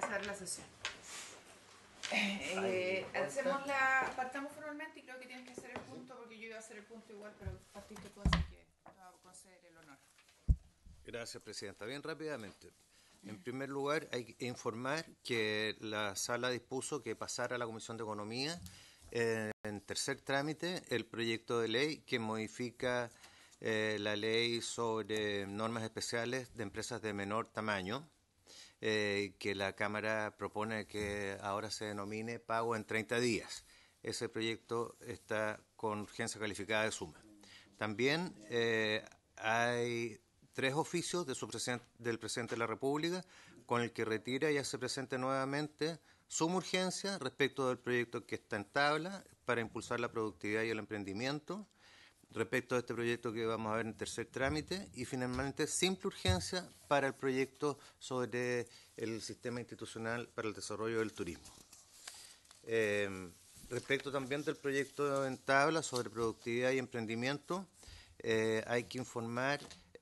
comenzar la sesión. Partamos formalmente y creo que tienes que hacer el punto porque yo iba a hacer el punto igual, pero partiste tú, así que te voy a conceder el honor. Gracias, Presidenta. Bien rápidamente. En primer lugar, hay que informar que la Sala dispuso que pasara a la Comisión de Economía en tercer trámite el proyecto de ley que modifica la ley sobre normas especiales de empresas de menor tamaño, que la Cámara propone que ahora se denomine pago en 30 días. Ese proyecto está con urgencia calificada de suma. También hay 3 oficios del Presidente de la República con el que retira y hace presente nuevamente suma urgencia respecto del proyecto que está en tabla para impulsar la productividad y el emprendimiento, respecto a este proyecto que vamos a ver en tercer trámite, y finalmente simple urgencia para el proyecto sobre el sistema institucional para el desarrollo del turismo. Respecto también del proyecto en tabla sobre productividad y emprendimiento, hay que informar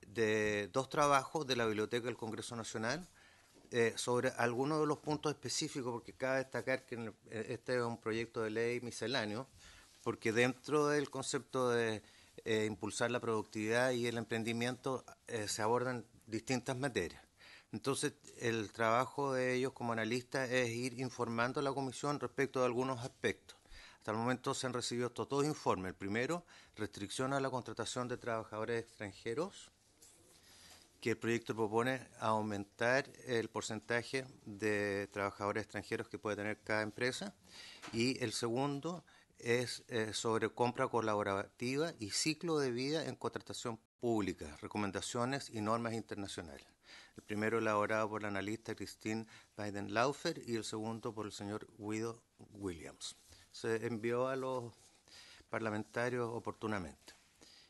de 2 trabajos de la Biblioteca del Congreso Nacional sobre algunos de los puntos específicos, porque cabe destacar que este es un proyecto de ley misceláneo, porque dentro del concepto de impulsar la productividad y el emprendimiento se abordan distintas materias. Entonces, el trabajo de ellos como analistas es ir informando a la Comisión respecto de algunos aspectos. Hasta el momento se han recibido estos 2 informes. El primero, restricción a la contratación de trabajadores extranjeros, que el proyecto propone aumentar el porcentaje de trabajadores extranjeros que puede tener cada empresa. Y el segundo es sobre compra colaborativa y ciclo de vida en contratación pública, recomendaciones y normas internacionales. El primero elaborado por la analista Christine Weidenlaufer y el segundo por el señor Guido Williams. Se envió a los parlamentarios oportunamente.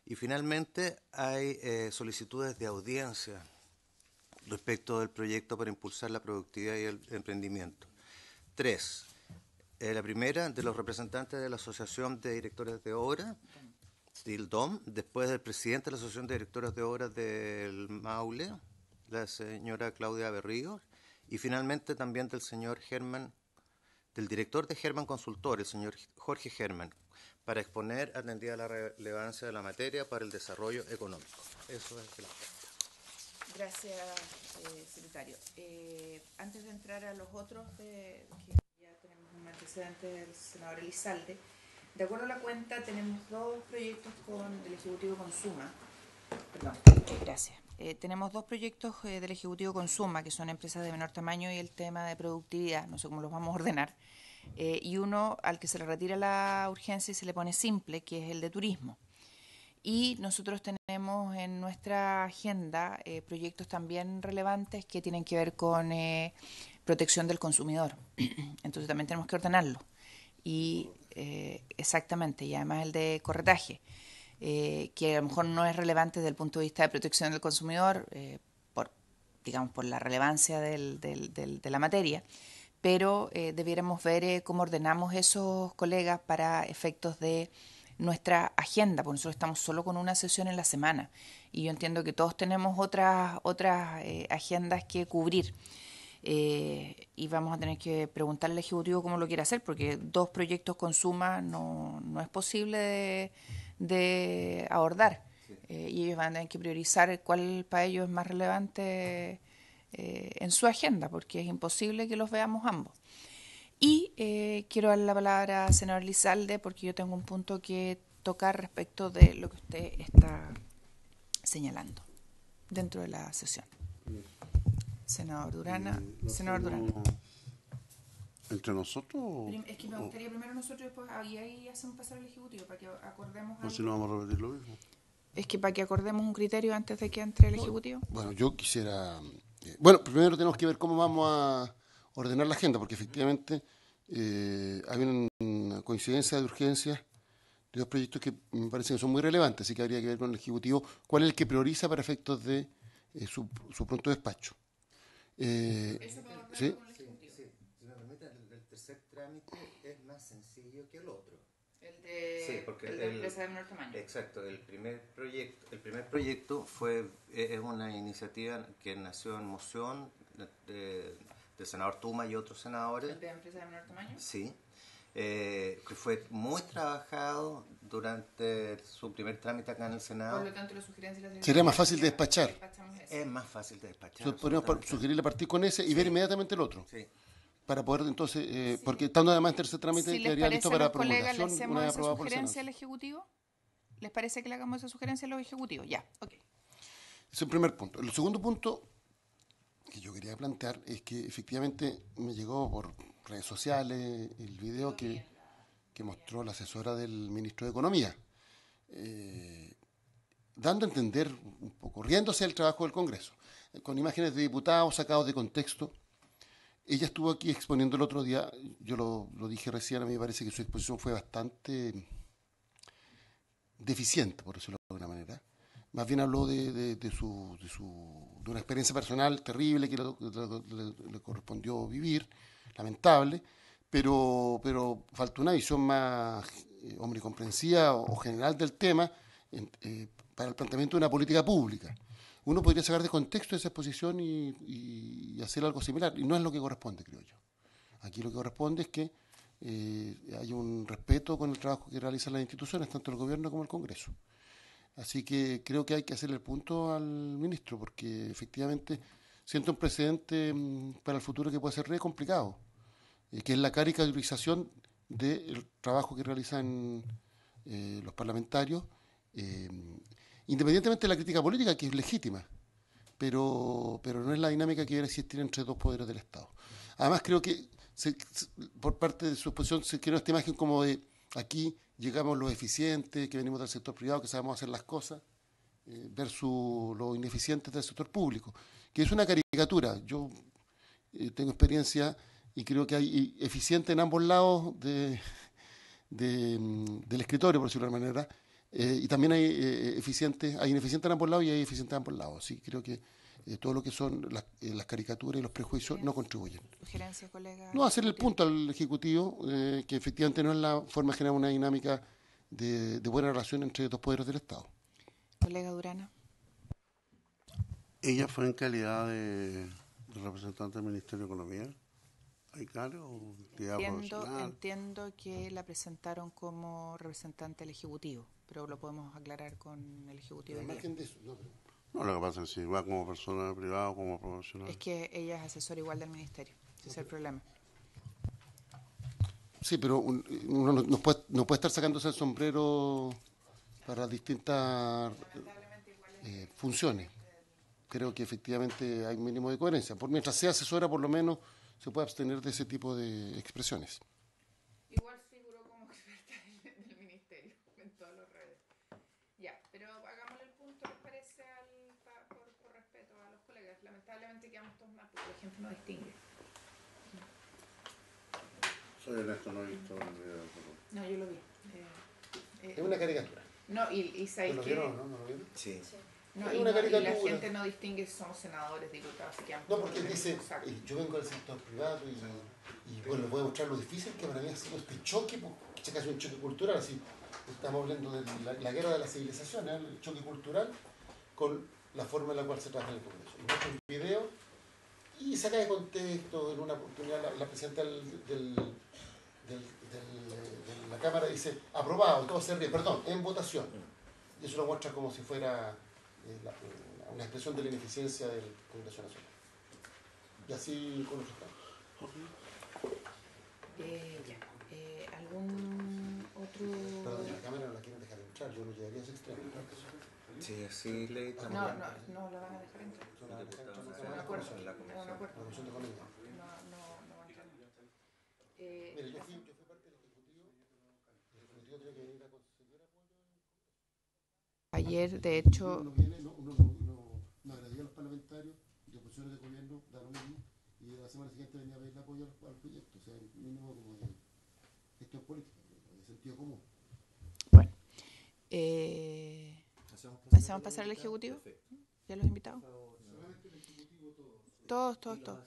Y finalmente hay solicitudes de audiencia respecto del proyecto para impulsar la productividad y el emprendimiento. 3. La primera, de los representantes de la Asociación de Directores de Obra, del DOM, después del presidente de la Asociación de Directores de Obras del Maule, la señora Claudia Berríos, y finalmente también del señor Germán, del director de Germán Consultor, el señor Jorge Germán, para exponer, atendida la relevancia de la materia, para el desarrollo económico. Eso es la carta. Gracias, secretario. Antes de entrar a los otros, que ya tenemos un antecedente del senador Elizalde, de acuerdo a la cuenta tenemos 2 proyectos del Ejecutivo con suma. Perdón, gracias. Tenemos 2 proyectos del Ejecutivo con suma, que son empresas de menor tamaño y el tema de productividad, no sé cómo los vamos a ordenar. Y uno al que se le retira la urgencia y se le pone simple, que es el de turismo. Y nosotros tenemos en nuestra agenda proyectos también relevantes que tienen que ver con protección del consumidor. Entonces también tenemos que ordenarlo. Y exactamente, y además el de corretaje, que a lo mejor no es relevante desde el punto de vista de protección del consumidor, por la relevancia de la materia, pero debiéramos ver cómo ordenamos esos colegas para efectos de nuestra agenda, porque nosotros estamos solo con una sesión en la semana y yo entiendo que todos tenemos otras agendas que cubrir. Y vamos a tener que preguntarle al Ejecutivo cómo lo quiere hacer, porque 2 proyectos con suma no es posible de abordar. Sí. Y ellos van a tener que priorizar cuál para ellos es más relevante en su agenda, porque es imposible que los veamos ambos. Y quiero darle la palabra a senador Elizalde, porque yo tengo un punto que tocar respecto de lo que usted está señalando dentro de la sesión. Senador Durana. Senador Durana. ¿Entre nosotros? Es que me gustaría primero nosotros y después ahí hacemos pasar al Ejecutivo para que acordemos. ¿O si no vamos a repetir lo mismo? Es que para que acordemos un criterio antes de que entre el Ejecutivo. Bueno, yo quisiera... Bueno, primero tenemos que ver cómo vamos a ordenar la agenda, porque efectivamente hay una coincidencia de urgencias de 2 proyectos que me parecen que son muy relevantes, así que habría que ver con el Ejecutivo cuál es el que prioriza para efectos de su pronto despacho. Eso podemos ver ¿sí? con el Ejecutivo. Sí. Si me permiten, el tercer trámite es más sencillo que el otro. El de, sí, porque el de empresa de menor tamaño. Exacto, el primer proyecto es una iniciativa que nació en moción del senador Tuma y otros senadores. ¿El de empresa de menor tamaño? Sí. Que fue muy trabajado durante su primer trámite acá en el Senado. Por lo tanto, la sugerencia de la Sería más fácil de despachar. despachamos ese. Es más fácil de despachar. Entonces, podríamos sugerirle partir con ese y ver inmediatamente el otro. Sí. Para poder entonces, porque estando además en tercer trámite, Si les quedaría parece listo a para los colegas, le promulgación hacemos una vez esa aprobado por el sugerencia Senado. al Ejecutivo. ¿Les parece que le hagamos esa sugerencia a los ejecutivos? Ya, ok. Ese es el primer punto. El segundo punto que yo quería plantear es que efectivamente me llegó por redes sociales el video que mostró la asesora del ministro de Economía, dando a entender un poco, riéndose del trabajo del Congreso, con imágenes de diputados sacados de contexto. Ella estuvo aquí exponiendo el otro día, yo lo dije recién, a mí me parece que su exposición fue bastante deficiente, por decirlo de alguna manera. Más bien habló de una experiencia personal terrible que le correspondió vivir, lamentable, pero faltó una visión más omnicomprensiva o general del tema para el planteamiento de una política pública. Uno podría sacar de contexto esa exposición y hacer algo similar, y no es lo que corresponde, creo yo. Aquí lo que corresponde es que hay un respeto con el trabajo que realizan las instituciones, tanto el gobierno como el Congreso. Así que creo que hay que hacerle el punto al ministro, porque efectivamente siento un precedente para el futuro que puede ser re complicado, que es la caricaturización del trabajo que realizan los parlamentarios, independientemente de la crítica política, que es legítima, pero no es la dinámica que debe existir entre dos poderes del Estado. Además, creo que por parte de su exposición se creó esta imagen como de aquí llegamos los eficientes, que venimos del sector privado, que sabemos hacer las cosas, versus los ineficientes del sector público, que es una caricatura. Yo tengo experiencia y creo que hay eficientes en ambos lados del escritorio, por decirlo de alguna manera, y también hay ineficientes en ambos lados y hay eficientes en ambos lados. Sí, creo que todo lo que son las caricaturas y los prejuicios no contribuyen. ¿Sugerencia, colega? No, hacer el punto al Ejecutivo, que efectivamente no es la forma de generar una dinámica de buena relación entre dos poderes del Estado. Colega Durana. ¿Ella fue en calidad de representante del Ministerio de Economía? ¿Hay claro? ¿O entidad profesional? Entiendo que la presentaron como representante del Ejecutivo, pero lo podemos aclarar con el Ejecutivo. Al margen de eso, no, pero No, lo que pasa es que si va como persona privada o como profesional. Es que ella es asesora igual del Ministerio, ese es el problema. sí, pero uno no puede estar sacándose el sombrero para distintas funciones. Creo que efectivamente hay un mínimo de coherencia. Mientras sea asesora, por lo menos se puede abstener de ese tipo de expresiones. Igual figuró como experta del Ministerio en todas las redes. Ya, pero hagámosle el punto, ¿les parece? Por respeto a los colegas. Lamentablemente quedamos todos mal porque la gente no distingue. Soy honesto, no he visto el video. No, yo lo vi. Es una caricatura. No, y sabéis ¿Lo que... vieron o no? ¿No lo vieron? Sí. No, Es y, una no, y la caricatura. gente no distingue si somos senadores, diputados, que No, porque él dice, yo vengo del sector privado y bueno, les voy a mostrar lo difícil que para mí ha sido este choque, porque es casi un choque cultural, así, estamos hablando de la guerra de la civilización, el choque cultural con la forma en la cual se trabaja en el Congreso. Y muestra un video y saca de contexto, en una oportunidad la presidenta de la Cámara dice, aprobado, y todo se ríe, perdón, en votación. Y eso lo muestra como si fuera una expresión de la ineficiencia del Congreso Nacional. Y así con nosotros estamos. ¿Algún otro...? Perdón, la Cámara no la quieren dejar entrar, yo lo llevaría a ese extremo. Sí, así le No la van a dejar entrar. No la van a dejar entrar, Es un acuerdo. en la Es un comisión. acuerdo. la Comisión de Economía. No va a entrar. Mire, yo fui parte del Ejecutivo, el Ejecutivo tiene que venir a conseguir apoyo. Ayer, de hecho... No agradía a los parlamentarios de oposiciones de gobierno, da lo mismo, y la semana siguiente venía a pedir apoyo al proyecto, o sea, el mínimo como de gestión política, de sentido común. Bueno. ¿Hacemos pasar al Ejecutivo? ¿Ya los invitados? Todos.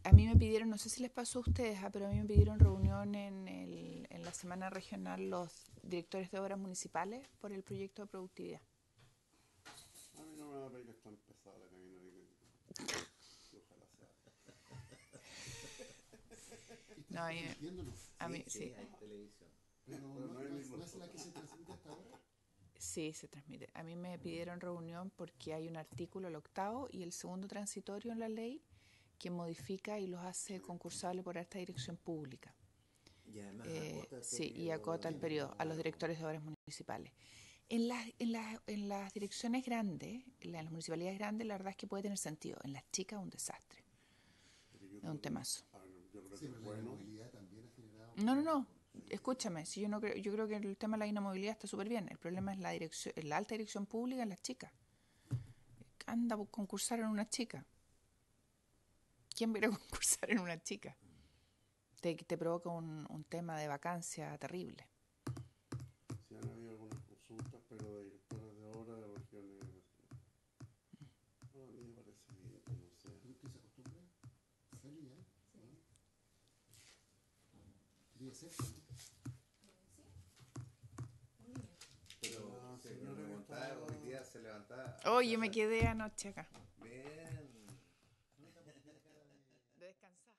A mí me pidieron, no sé si les pasó a ustedes, pero a mí me pidieron reunión en la semana regional los directores de obras municipales por el proyecto de productividad. A mí no me va a pedir que está empezada la cabina. Ojalá sea. No, a mí sí. hay televisión. Pero no es la que se transmite hasta ahora. Sí, se transmite. A mí me pidieron reunión porque hay un artículo, el 8º y el 2º transitorio en la ley que modifica y los hace concursables por alta dirección pública. Y además sí, y acota el periodo a los directores de obras municipales. En las direcciones grandes, en las municipalidades grandes, la verdad es que puede tener sentido. En las chicas es un desastre. Es un temazo. No. Escúchame, si yo creo que el tema de la inamovilidad está súper bien. El problema es la alta dirección pública en las chicas. Anda a concursar en una chica. ¿Quién viene a concursar en una chica? Te provoca un tema de vacancia terrible. Sí, han habido algunas consultas, pero de directores de obra de regiones. No, a mí me parece bien, que no sé. ¿Usted se acostumbra? ¿Salía? Debe ser, ¿no? Pero hoy día se levantaba. Oye, me quedé anoche acá. Bien. De descansar.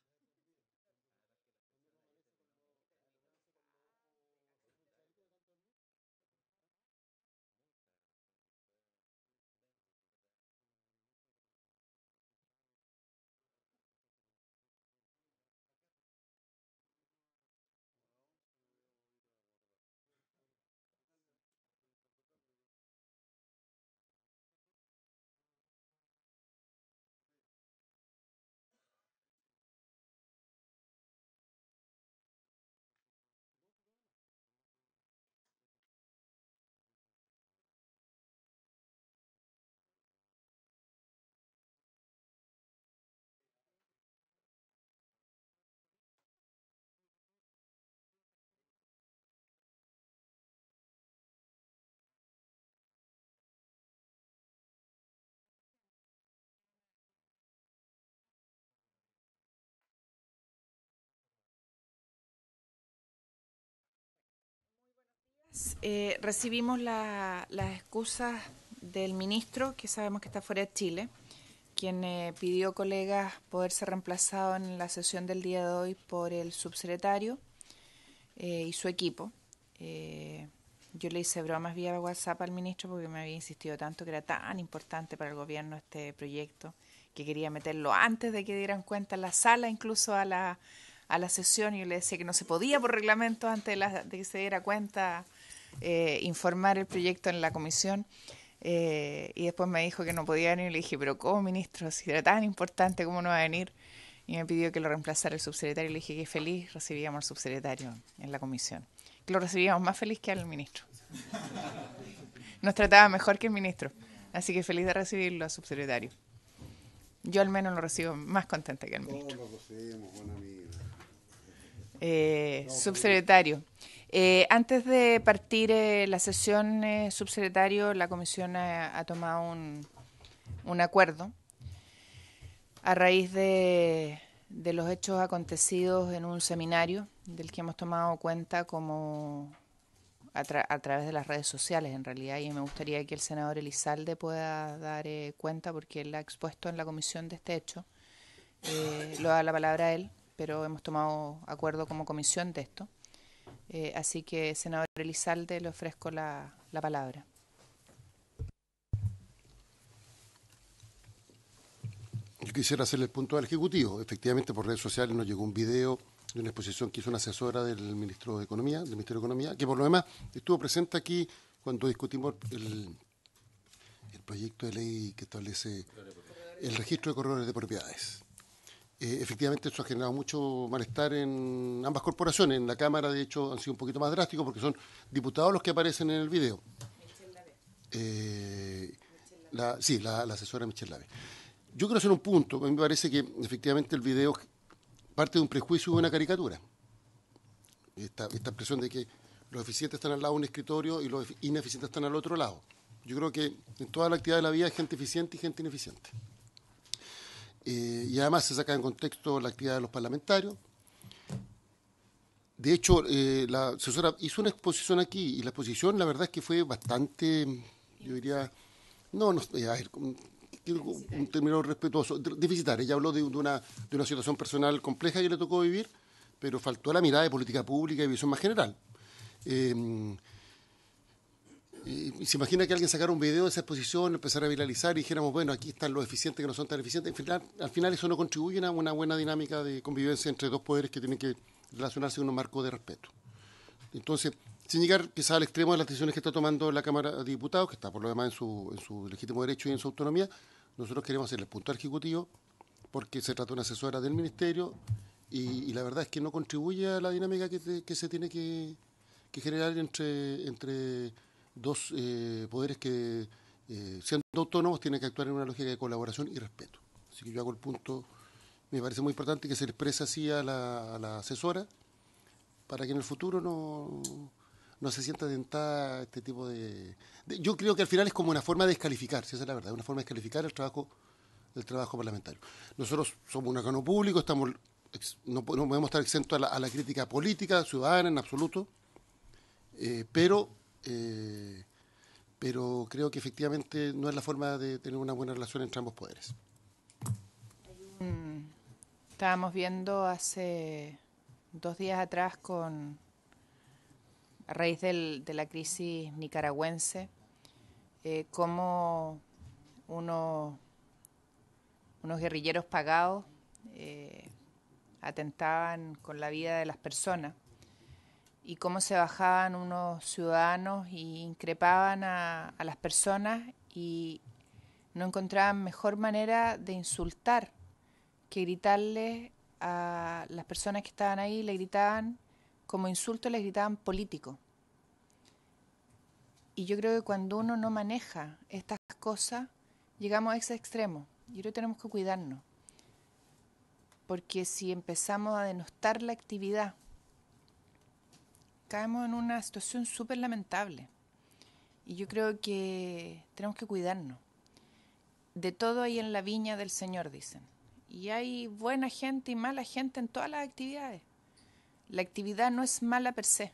Recibimos las excusas del ministro, que sabemos que está fuera de Chile, quien pidió, colegas, poder ser reemplazado en la sesión del día de hoy por el subsecretario y su equipo. Yo le hice bromas vía WhatsApp al ministro porque me había insistido tanto que era tan importante para el gobierno este proyecto, que quería meterlo antes de que dieran cuenta en la sala, incluso a la sesión, y yo le decía que no se podía por reglamento antes de que se diera cuenta informar el proyecto en la comisión. Y después me dijo que no podía venir y le dije, pero ¿cómo, ministro? Si era tan importante, ¿cómo no va a venir? Y me pidió que lo reemplazara el subsecretario y le dije que feliz recibíamos al subsecretario en la comisión. Que lo recibíamos más feliz que al ministro. Nos trataba mejor que el ministro. Así que feliz de recibirlo al subsecretario. Yo al menos lo recibo más contenta que el ministro. Todos lo recibimos, buena amiga. Subsecretario. Antes de partir la sesión, subsecretario, la comisión ha tomado un acuerdo a raíz de los hechos acontecidos en un seminario del que hemos tomado cuenta como a través de las redes sociales, en realidad, y me gustaría que el senador Elizalde pueda dar cuenta, porque él ha expuesto en la comisión de este hecho. Lo da la palabra a él, pero hemos tomado acuerdo como comisión de esto. Así que, senador Elizalde, le ofrezco la palabra. Yo quisiera hacerle el punto al Ejecutivo. Efectivamente, por redes sociales nos llegó un video de una exposición que hizo una asesora del Ministro de Economía, del Ministerio de Economía, que por lo demás estuvo presente aquí cuando discutimos el proyecto de ley que establece el registro de corredores de propiedades. Efectivamente, eso ha generado mucho malestar en ambas corporaciones. En la Cámara, de hecho, han sido un poquito más drásticos porque son diputados los que aparecen en el video. La asesora Michelle Lave. Yo quiero hacer un punto. A mí me parece que efectivamente el video parte de un prejuicio y de una caricatura. Esta expresión de que los eficientes están al lado de un escritorio y los ineficientes están al otro lado. Yo creo que en toda la actividad de la vida hay gente eficiente y gente ineficiente. Y además se saca en contexto la actividad de los parlamentarios. De hecho, la asesora hizo una exposición aquí y la exposición, la verdad es que fue bastante, yo diría, un término respetuoso, deficitaria. Ella habló de una situación personal compleja que le tocó vivir pero faltó la mirada de política pública y visión más general. Y se imagina que alguien sacara un video de esa exposición, empezara a viralizar y dijéramos, bueno, aquí están los eficientes que no son tan eficientes. Al final eso no contribuye a una buena dinámica de convivencia entre dos poderes que tienen que relacionarse en un marco de respeto. Entonces, sin llegar quizás al extremo de las decisiones que está tomando la Cámara de Diputados, que está por lo demás en su legítimo derecho y en su autonomía, nosotros queremos hacerle el punto al Ejecutivo porque se trata de una asesora del Ministerio y la verdad es que no contribuye a la dinámica que se tiene que generar entre dos poderes que, siendo autónomos, tienen que actuar en una lógica de colaboración y respeto. Así que yo hago el punto, me parece muy importante que se le exprese así a la asesora para que en el futuro no se sienta tentada este tipo de... Yo creo que al final es como una forma de descalificar, si esa es la verdad, una forma de descalificar el trabajo parlamentario. Nosotros somos un órgano público, no podemos estar exentos a la crítica política, ciudadana en absoluto, pero creo que efectivamente no es la forma de tener una buena relación entre ambos poderes. Estábamos viendo hace 2 días atrás a raíz de la crisis nicaragüense, cómo unos guerrilleros pagados atentaban con la vida de las personas y cómo se bajaban unos ciudadanos y increpaban a las personas y no encontraban mejor manera de insultar que gritarles a las personas que estaban ahí, le gritaban como insulto, les gritaban político. Y yo creo que cuando uno no maneja estas cosas, llegamos a ese extremo. Yo creo que tenemos que cuidarnos. Porque si empezamos a denostar la actividad, caemos en una situación súper lamentable. Y yo creo que tenemos que cuidarnos. De todo hay en la viña del Señor, dicen. Y hay buena gente y mala gente en todas las actividades. La actividad no es mala per se.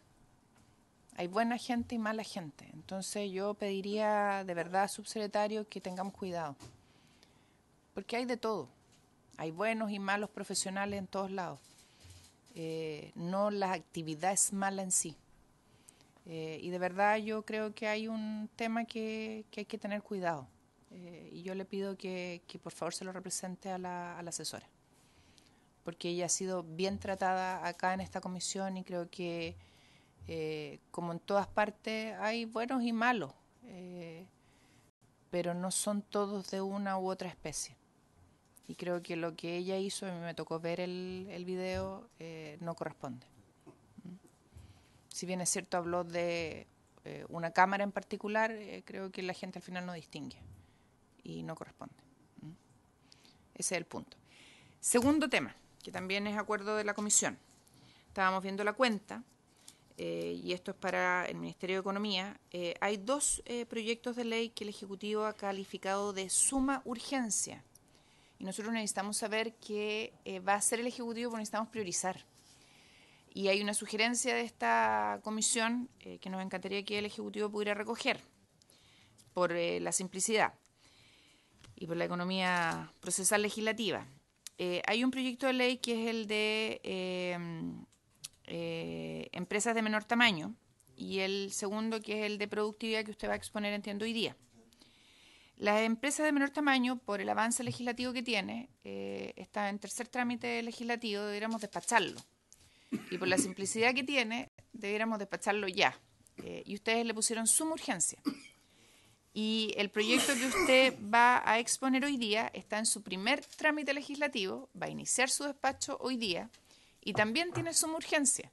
Hay buena gente y mala gente. Entonces yo pediría de verdad, subsecretario, que tengamos cuidado. Porque hay de todo. Hay buenos y malos profesionales en todos lados. No la actividad es mala en sí. Y de verdad yo creo que hay un tema que hay que tener cuidado. Y yo le pido que por favor se lo represente a la asesora. Porque ella ha sido bien tratada acá en esta comisión y creo que, como en todas partes, hay buenos y malos, pero no son todos de una u otra especie. Y creo que lo que ella hizo, a mí me tocó ver el video, no corresponde. Si bien es cierto, habló de una cámara en particular, creo que la gente al final no distingue y no corresponde. Ese es el punto. Segundo tema, que también es acuerdo de la comisión. Estábamos viendo la cuenta, y esto es para el Ministerio de Economía. Hay 2 proyectos de ley que el Ejecutivo ha calificado de suma urgencia. Y nosotros necesitamos saber qué va a hacer el Ejecutivo porque necesitamos priorizar. Y hay una sugerencia de esta comisión que nos encantaría que el Ejecutivo pudiera recoger por la simplicidad y por la economía procesal legislativa. Hay un proyecto de ley que es el de empresas de menor tamaño y el segundo que es el de productividad que usted va a exponer, entiendo, hoy día. Las empresas de menor tamaño, por el avance legislativo que tiene, está en tercer trámite legislativo, deberíamos despacharlo. Y por la simplicidad que tiene, deberíamos despacharlo ya. Y ustedes le pusieron suma urgencia. Y el proyecto que usted va a exponer hoy día está en su primer trámite legislativo, va a iniciar su despacho hoy día y también tiene suma urgencia.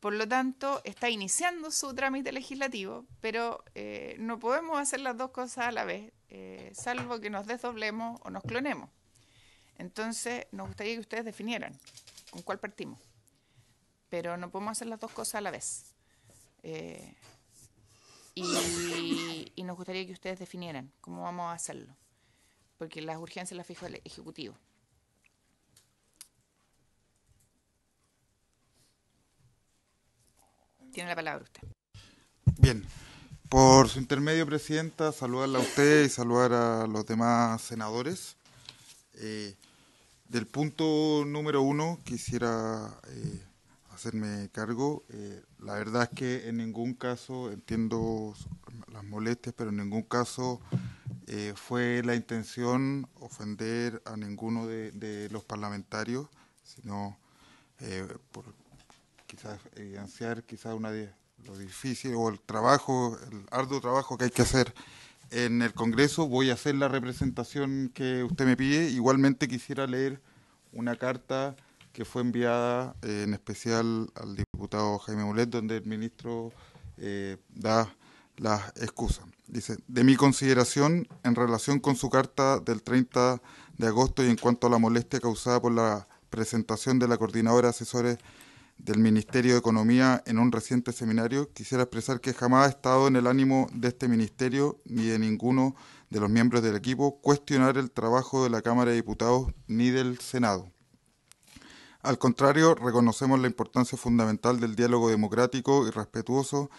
Por lo tanto, está iniciando su trámite legislativo, pero no podemos hacer las dos cosas a la vez, salvo que nos desdoblemos o nos clonemos. Entonces, nos gustaría que ustedes definieran con cuál partimos. Pero no podemos hacer las dos cosas a la vez. Y nos gustaría que ustedes definieran cómo vamos a hacerlo, porque las urgencias las fija el Ejecutivo. Tiene la palabra usted. Bien, por su intermedio, Presidenta, saludarla a usted y saludar a los demás senadores. Del punto número 1 quisiera hacerme cargo. La verdad es que en ningún caso, entiendo las molestias, pero en ningún caso fue la intención ofender a ninguno de los parlamentarios, sino por quizás evidenciar quizás una de lo difícil o el trabajo, el arduo trabajo que hay que hacer en el Congreso. Voy a hacer la representación que usted me pide. Igualmente quisiera leer una carta que fue enviada en especial al diputado Jaime Mulet, donde el ministro da las excusas. Dice: de mi consideración en relación con su carta del 30 de agosto y en cuanto a la molestia causada por la presentación de la coordinadora de asesores del Ministerio de Economía en un reciente seminario, quisiera expresar que jamás ha estado en el ánimo de este ministerio ni de ninguno de los miembros del equipo cuestionar el trabajo de la Cámara de Diputados ni del Senado. Al contrario, reconocemos la importancia fundamental del diálogo democrático y respetuoso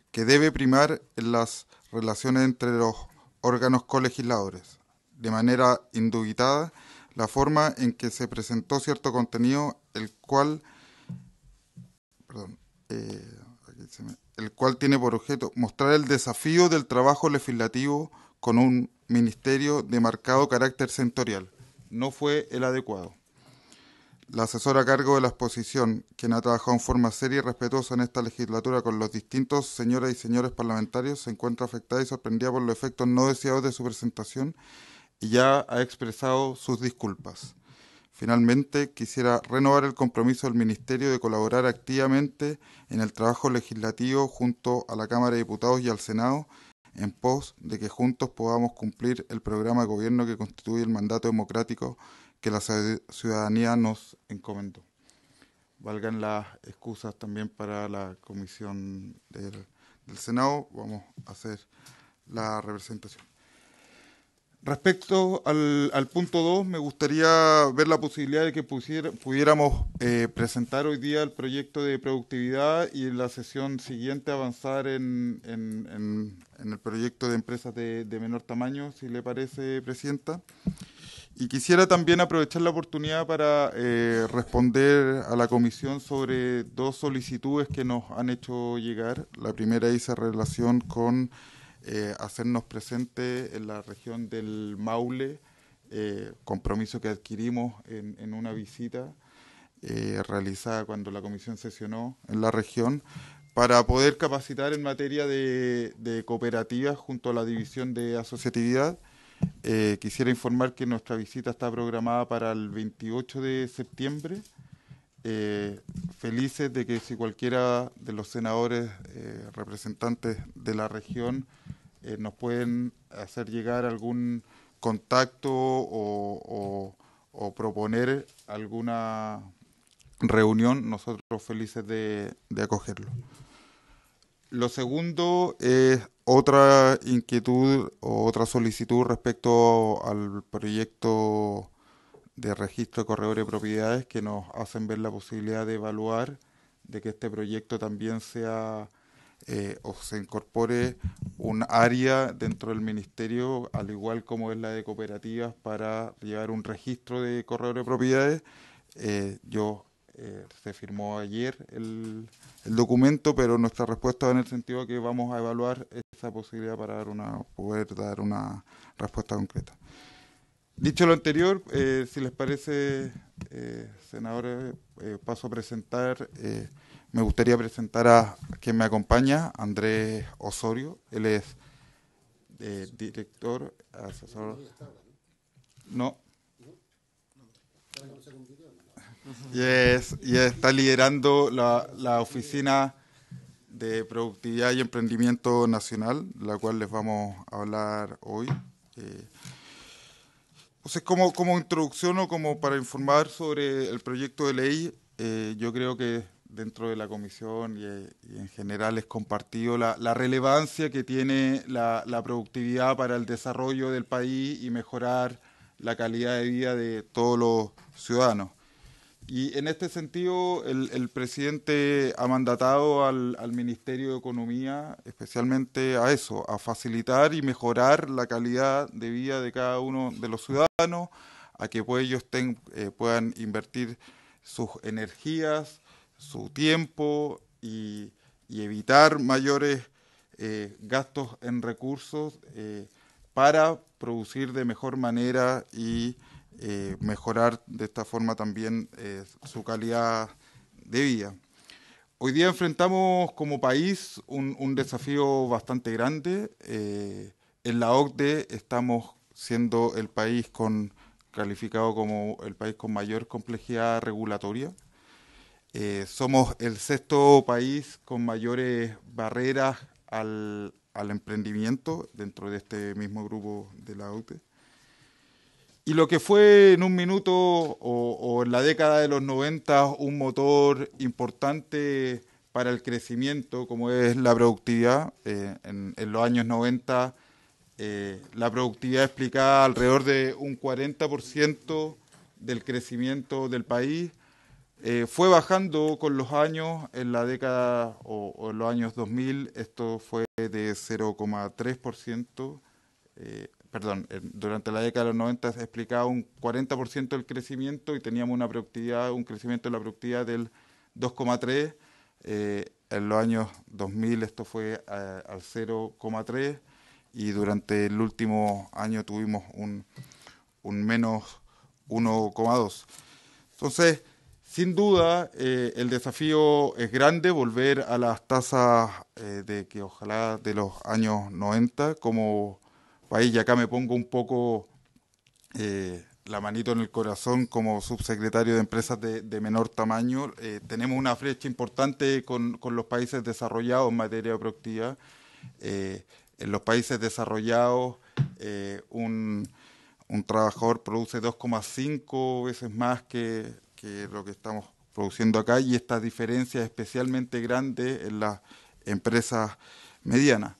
que debe primar en las relaciones entre los órganos colegisladores. De manera indubitada, la forma en que se presentó cierto contenido, el cual tiene por objeto mostrar el desafío del trabajo legislativo con un ministerio de marcado carácter sectorial. No fue el adecuado. La asesora a cargo de la exposición, quien ha trabajado en forma seria y respetuosa en esta legislatura con los distintos señoras y señores parlamentarios, se encuentra afectada y sorprendida por los efectos no deseados de su presentación y ya ha expresado sus disculpas. Finalmente, quisiera renovar el compromiso del Ministerio de colaborar activamente en el trabajo legislativo junto a la Cámara de Diputados y al Senado, en pos de que juntos podamos cumplir el programa de gobierno que constituye el mandato democrático que la ciudadanía nos encomendó. Valgan las excusas también para la comisión del Senado. Vamos a hacer la representación. Respecto al punto 2, me gustaría ver la posibilidad de que pudiéramos presentar hoy día el proyecto de productividad y en la sesión siguiente avanzar en el proyecto de empresas de menor tamaño, si le parece, Presidenta. Y quisiera también aprovechar la oportunidad para responder a la comisión sobre dos solicitudes que nos han hecho llegar. La primera hizo relación con hacernos presente en la región del Maule, compromiso que adquirimos en una visita realizada cuando la comisión sesionó en la región, para poder capacitar en materia de cooperativas junto a la división de asociatividad. Quisiera informar que nuestra visita está programada para el 28 de septiembre. Felices de que si cualquiera de los senadores representantes de la región nos pueden hacer llegar algún contacto o proponer alguna reunión, nosotros felices de acogerlo. Lo segundo es otra inquietud o otra solicitud respecto al proyecto de registro de corredores de propiedades, que nos hacen ver la posibilidad de evaluar de que este proyecto también sea o se incorpore un área dentro del ministerio, al igual como es la de cooperativas, para llevar un registro de corredores de propiedades. Se firmó ayer el documento, pero nuestra respuesta va en el sentido de que vamos a evaluar esa posibilidad para poder dar una respuesta concreta. Dicho lo anterior, si les parece, senadores, paso a presentar. Me gustaría presentar a quien me acompaña, Andrés Osorio. Él es director, asesor. No. Y está liderando la oficina de productividad y emprendimiento nacional, de la cual les vamos a hablar hoy. Entonces, como introducción o como para informar sobre el proyecto de ley, yo creo que dentro de la comisión y en general es compartido la relevancia que tiene la productividad para el desarrollo del país y mejorar la calidad de vida de todos los ciudadanos. Y en este sentido, el presidente ha mandatado al Ministerio de Economía especialmente a eso, a facilitar y mejorar la calidad de vida de cada uno de los ciudadanos, a que pues, ellos puedan invertir sus energías, su tiempo y evitar mayores gastos en recursos para producir de mejor manera y mejorar de esta forma también su calidad de vida. Hoy día enfrentamos como país un desafío bastante grande. En la OCDE estamos siendo el país calificado como el país con mayor complejidad regulatoria. Somos el sexto país con mayores barreras al emprendimiento dentro de este mismo grupo de la OCDE. Y lo que fue en un minuto o en la década de los 90 un motor importante para el crecimiento, como es la productividad, en los años 90 la productividad explicaba alrededor de un 40% del crecimiento del país. Fue bajando con los años, en la década o en los años 2000, esto fue de 0,3%. Durante la década de los 90 se explicaba un 40% del crecimiento y teníamos un crecimiento de la productividad del 2,3%. En los años 2000 esto fue al 0,3% y durante el último año tuvimos un menos 1,2%. Entonces, sin duda, el desafío es grande, volver a las tasas de que ojalá de los años 90 como país, y acá me pongo un poco la manito en el corazón como subsecretario de empresas de menor tamaño. Tenemos una brecha importante con los países desarrollados en materia de productividad. En los países desarrollados, un trabajador produce 2,5 veces más que lo que estamos produciendo acá, y esta diferencia es especialmente grande en las empresas medianas.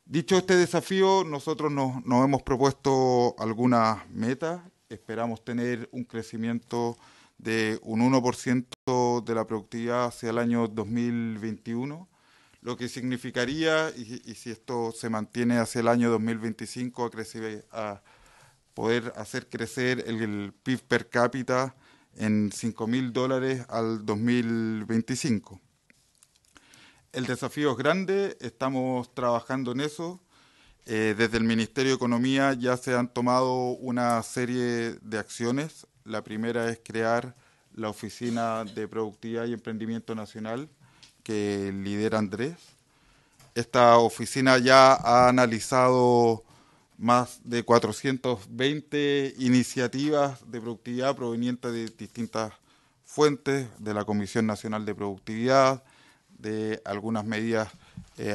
Dicho este desafío, nosotros nos hemos propuesto algunas metas. Esperamos tener un crecimiento de un 1% de la productividad hacia el año 2021, lo que significaría, y si esto se mantiene hacia el año 2025, a poder hacer crecer el PIB per cápita en $5.000 al 2025. El desafío es grande, estamos trabajando en eso. Desde el Ministerio de Economía ya se han tomado una serie de acciones. La primera es crear la Oficina de Productividad y Emprendimiento Nacional, que lidera Andrés. Esta oficina ya ha analizado más de 420 iniciativas de productividad provenientes de distintas fuentes, de la Comisión Nacional de Productividad, de algunas medidas,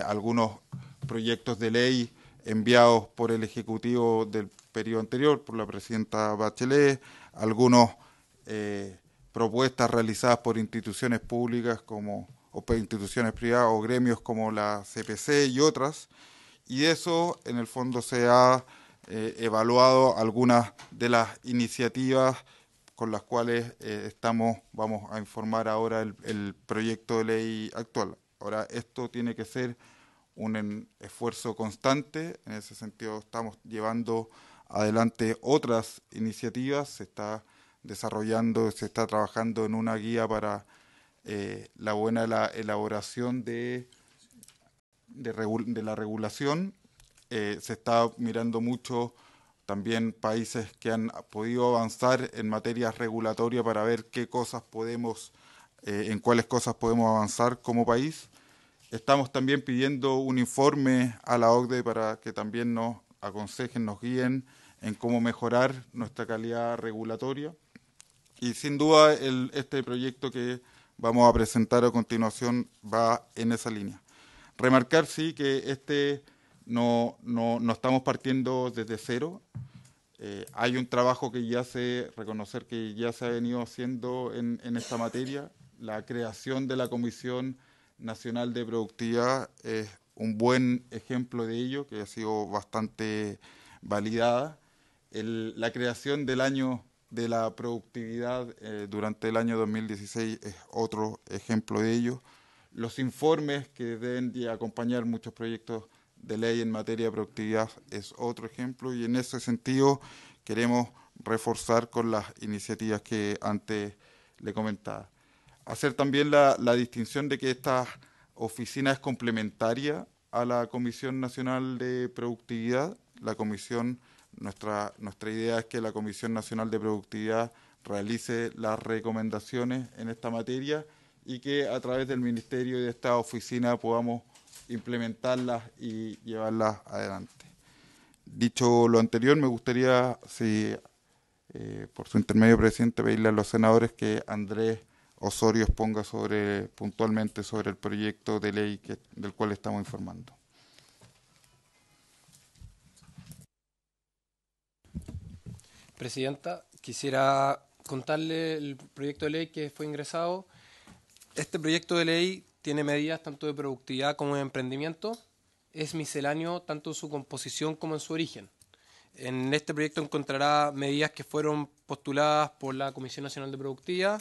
algunos proyectos de ley enviados por el Ejecutivo del periodo anterior, por la presidenta Bachelet, algunas propuestas realizadas por instituciones públicas o por instituciones privadas o gremios como la CPC y otras, y eso en el fondo se ha evaluado algunas de las iniciativas con las cuales vamos a informar ahora el proyecto de ley actual. Ahora, esto tiene que ser un esfuerzo constante. En ese sentido, estamos llevando adelante otras iniciativas. Se está desarrollando, se está trabajando en una guía para la buena elaboración de la regulación. Se está mirando mucho también países que han podido avanzar en materias regulatorias para ver qué cosas en cuáles cosas podemos avanzar como país. Estamos también pidiendo un informe a la OCDE para que también nos aconsejen, nos guíen en cómo mejorar nuestra calidad regulatoria. Y sin duda este proyecto que vamos a presentar a continuación va en esa línea. Remarcar, sí, que no estamos partiendo desde cero. Hay un trabajo que reconocer que ya se ha venido haciendo en esta materia. La creación de la Comisión Nacional de Productividad es un buen ejemplo de ello, que ha sido bastante validada. La creación del año de la productividad durante el año 2016 es otro ejemplo de ello. Los informes que deben de acompañar muchos proyectos de ley en materia de productividad es otro ejemplo, y en ese sentido queremos reforzar con las iniciativas que antes le comentaba. Hacer también la distinción de que esta oficina es complementaria a la Comisión Nacional de Productividad. Nuestra idea es que la Comisión Nacional de Productividad realice las recomendaciones en esta materia y que a través del Ministerio y de esta oficina podamos implementarlas y llevarlas adelante. Dicho lo anterior, me gustaría, por su intermedio, presidente, pedirle a los senadores que Andrés Osorio exponga puntualmente sobre el proyecto de ley del cual estamos informando. Presidenta, quisiera contarle el proyecto de ley que fue ingresado. Este proyecto de ley tiene medidas tanto de productividad como de emprendimiento. Es misceláneo tanto en su composición como en su origen. En este proyecto encontrará medidas que fueron postuladas por la Comisión Nacional de Productividad,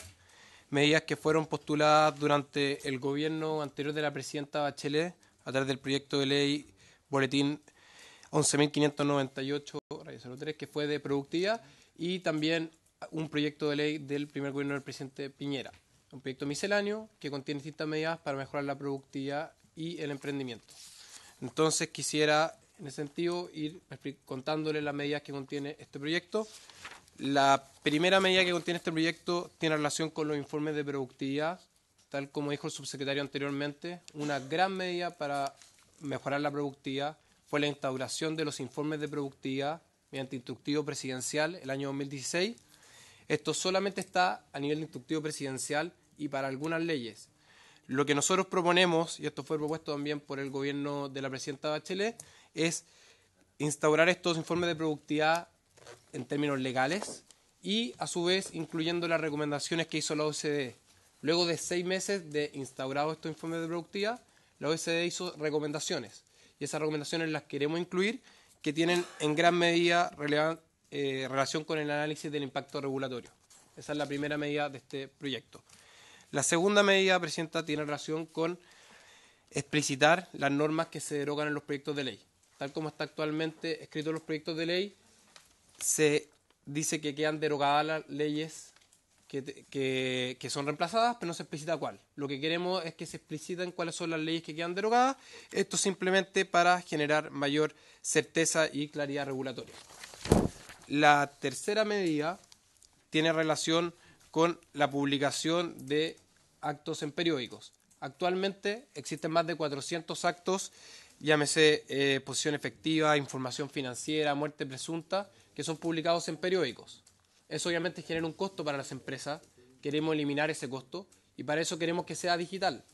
medidas que fueron postuladas durante el gobierno anterior de la presidenta Bachelet a través del proyecto de ley Boletín 11.598/03, que fue de productividad, y también un proyecto de ley del primer gobierno del presidente Piñera. Un proyecto misceláneo que contiene distintas medidas para mejorar la productividad y el emprendimiento. Entonces quisiera, en ese sentido, ir contándole las medidas que contiene este proyecto. La primera medida que contiene este proyecto tiene relación con los informes de productividad, tal como dijo el subsecretario anteriormente. Una gran medida para mejorar la productividad fue la instauración de los informes de productividad mediante instructivo presidencial el año 2016. Esto solamente está a nivel de instructivo presidencial y para algunas leyes. Lo que nosotros proponemos, y esto fue propuesto también por el gobierno de la presidenta Bachelet, es instaurar estos informes de productividad en términos legales y, a su vez, incluyendo las recomendaciones que hizo la OCDE. Luego de 6 meses de instaurados estos informes de productividad, la OCDE hizo recomendaciones. Y esas recomendaciones las queremos incluir, que tienen en gran medida relación con el análisis del impacto regulatorio. Esa es la primera medida de este proyecto. La segunda medida, presidenta, tiene relación con explicitar las normas que se derogan en los proyectos de ley. Tal como está actualmente escrito en los proyectos de ley, se dice que quedan derogadas las leyes que son reemplazadas, pero no se explicita cuál. Lo que queremos es que se expliciten cuáles son las leyes que quedan derogadas. Esto simplemente para generar mayor certeza y claridad regulatoria. La tercera medida tiene relación con la publicación de actos en periódicos. Actualmente existen más de 400 actos, llámese posición efectiva, información financiera, muerte presunta, que son publicados en periódicos. Eso obviamente genera un costo para las empresas. Queremos eliminar ese costo y para eso queremos que sea digital.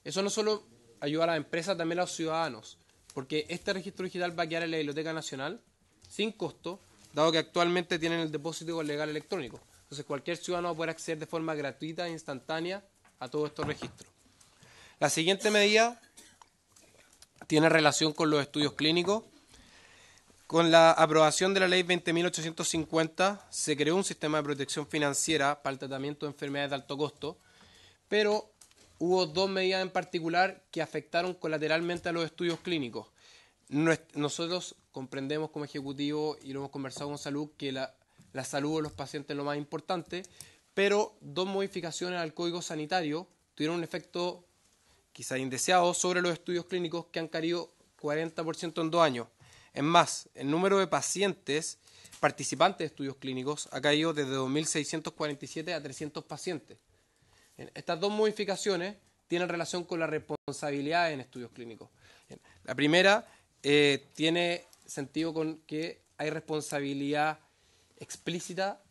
Eso no solo ayuda a las empresas, también a los ciudadanos, porque este registro digital va a quedar en la Biblioteca Nacional sin costo, dado que actualmente tienen el depósito legal electrónico. Entonces cualquier ciudadano va a poder acceder de forma gratuita e instantánea a todos estos registros. La siguiente medida tiene relación con los estudios clínicos. Con la aprobación de la ley 20.850 se creó un sistema de protección financiera para el tratamiento de enfermedades de alto costo, pero hubo 2 medidas en particular que afectaron colateralmente a los estudios clínicos. Nosotros comprendemos como ejecutivo, y lo hemos conversado con salud, que la salud de los pacientes es lo más importante, pero 2 modificaciones al Código Sanitario tuvieron un efecto quizá indeseado sobre los estudios clínicos que han caído 40% en 2 años. Es más, el número de pacientes participantes de estudios clínicos ha caído desde 2.647 a 300 pacientes. Estas 2 modificaciones tienen relación con la responsabilidad en estudios clínicos. La primera tiene sentido con que hay responsabilidad explícita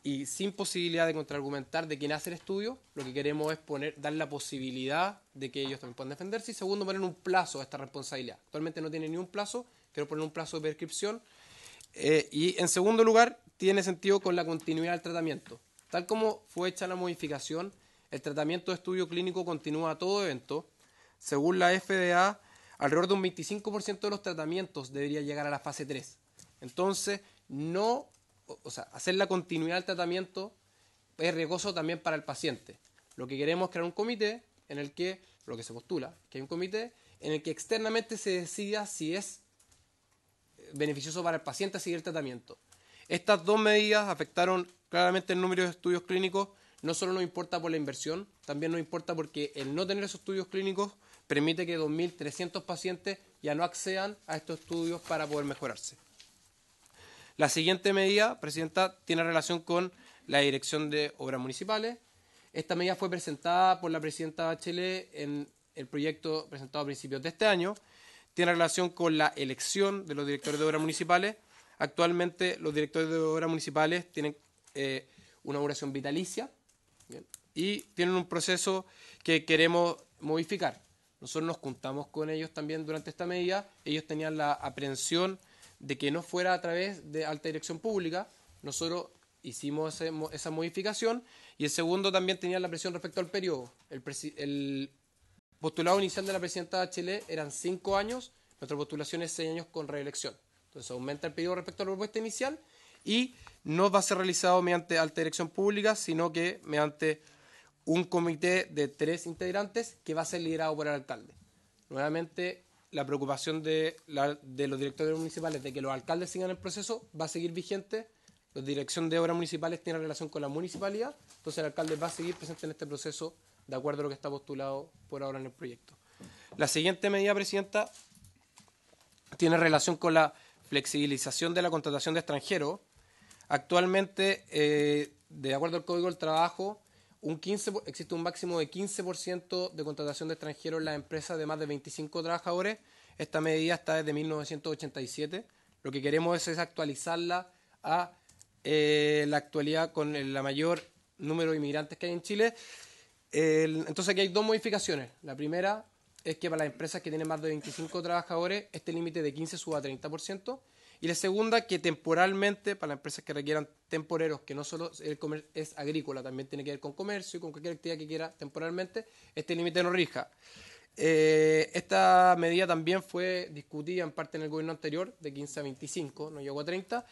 y sin posibilidad de contraargumentar de quien hace el estudio. Lo que queremos es dar la posibilidad de que ellos también puedan defenderse, y segundo, poner un plazo a esta responsabilidad. Actualmente no tiene ni un plazo, quiero poner un plazo de prescripción. Y en segundo lugar, tiene sentido con la continuidad del tratamiento. Tal como fue hecha la modificación, el tratamiento de estudio clínico continúa a todo evento. Según la FDA, alrededor de un 25% de los tratamientos debería llegar a la fase 3. Entonces, hacer la continuidad del tratamiento es riesgoso también para el paciente. Lo que queremos es crear un comité en el que, lo que se postula, que hay un comité en el que externamente se decida si es beneficioso para el paciente seguir el tratamiento. Estas dos medidas afectaron claramente el número de estudios clínicos. No solo nos importa por la inversión, también nos importa porque el no tener esos estudios clínicos permite que 2.300 pacientes ya no accedan a estos estudios para poder mejorarse. La siguiente medida, Presidenta, tiene relación con la Dirección de Obras Municipales. Esta medida fue presentada por la Presidenta Bachelet en el proyecto presentado a principios de este año. Tiene relación con la elección de los directores de obras municipales. Actualmente los directores de obras municipales tienen una duración vitalicia. Bien, y tienen un proceso que queremos modificar. Nosotros nos juntamos con ellos también durante esta medida. Ellos tenían la aprehensión de que no fuera a través de alta dirección pública. Nosotros hicimos esa modificación. Y el segundo también tenía la presión respecto al periodo. El postulado inicial de la presidenta Bachelet eran 5 años. Nuestra postulación es 6 años con reelección. Entonces aumenta el periodo respecto a la propuesta inicial. Y no va a ser realizado mediante alta dirección pública, sino que mediante un comité de 3 integrantes que va a ser liderado por el alcalde. Nuevamente, la preocupación de los directores municipales de que los alcaldes sigan el proceso va a seguir vigente. La dirección de obras municipales tiene relación con la municipalidad, entonces el alcalde va a seguir presente en este proceso de acuerdo a lo que está postulado por ahora en el proyecto. La siguiente medida, Presidenta, tiene relación con la flexibilización de la contratación de extranjeros. Actualmente, de acuerdo al Código del Trabajo, existe un máximo de 15% de contratación de extranjeros en las empresas de más de 25 trabajadores. Esta medida está desde 1987. Lo que queremos es actualizarla a la actualidad con el mayor número de inmigrantes que hay en Chile. Entonces aquí hay 2 modificaciones. La primera es que para las empresas que tienen más de 25 trabajadores, este límite de 15 suba a 30%. Y la segunda, que temporalmente, para las empresas que requieran temporeros, que no solo es agrícola, también tiene que ver con comercio y con cualquier actividad que quiera temporalmente, este límite no rija. Esta medida también fue discutida en parte en el gobierno anterior, de 15 a 25, no llegó a 30,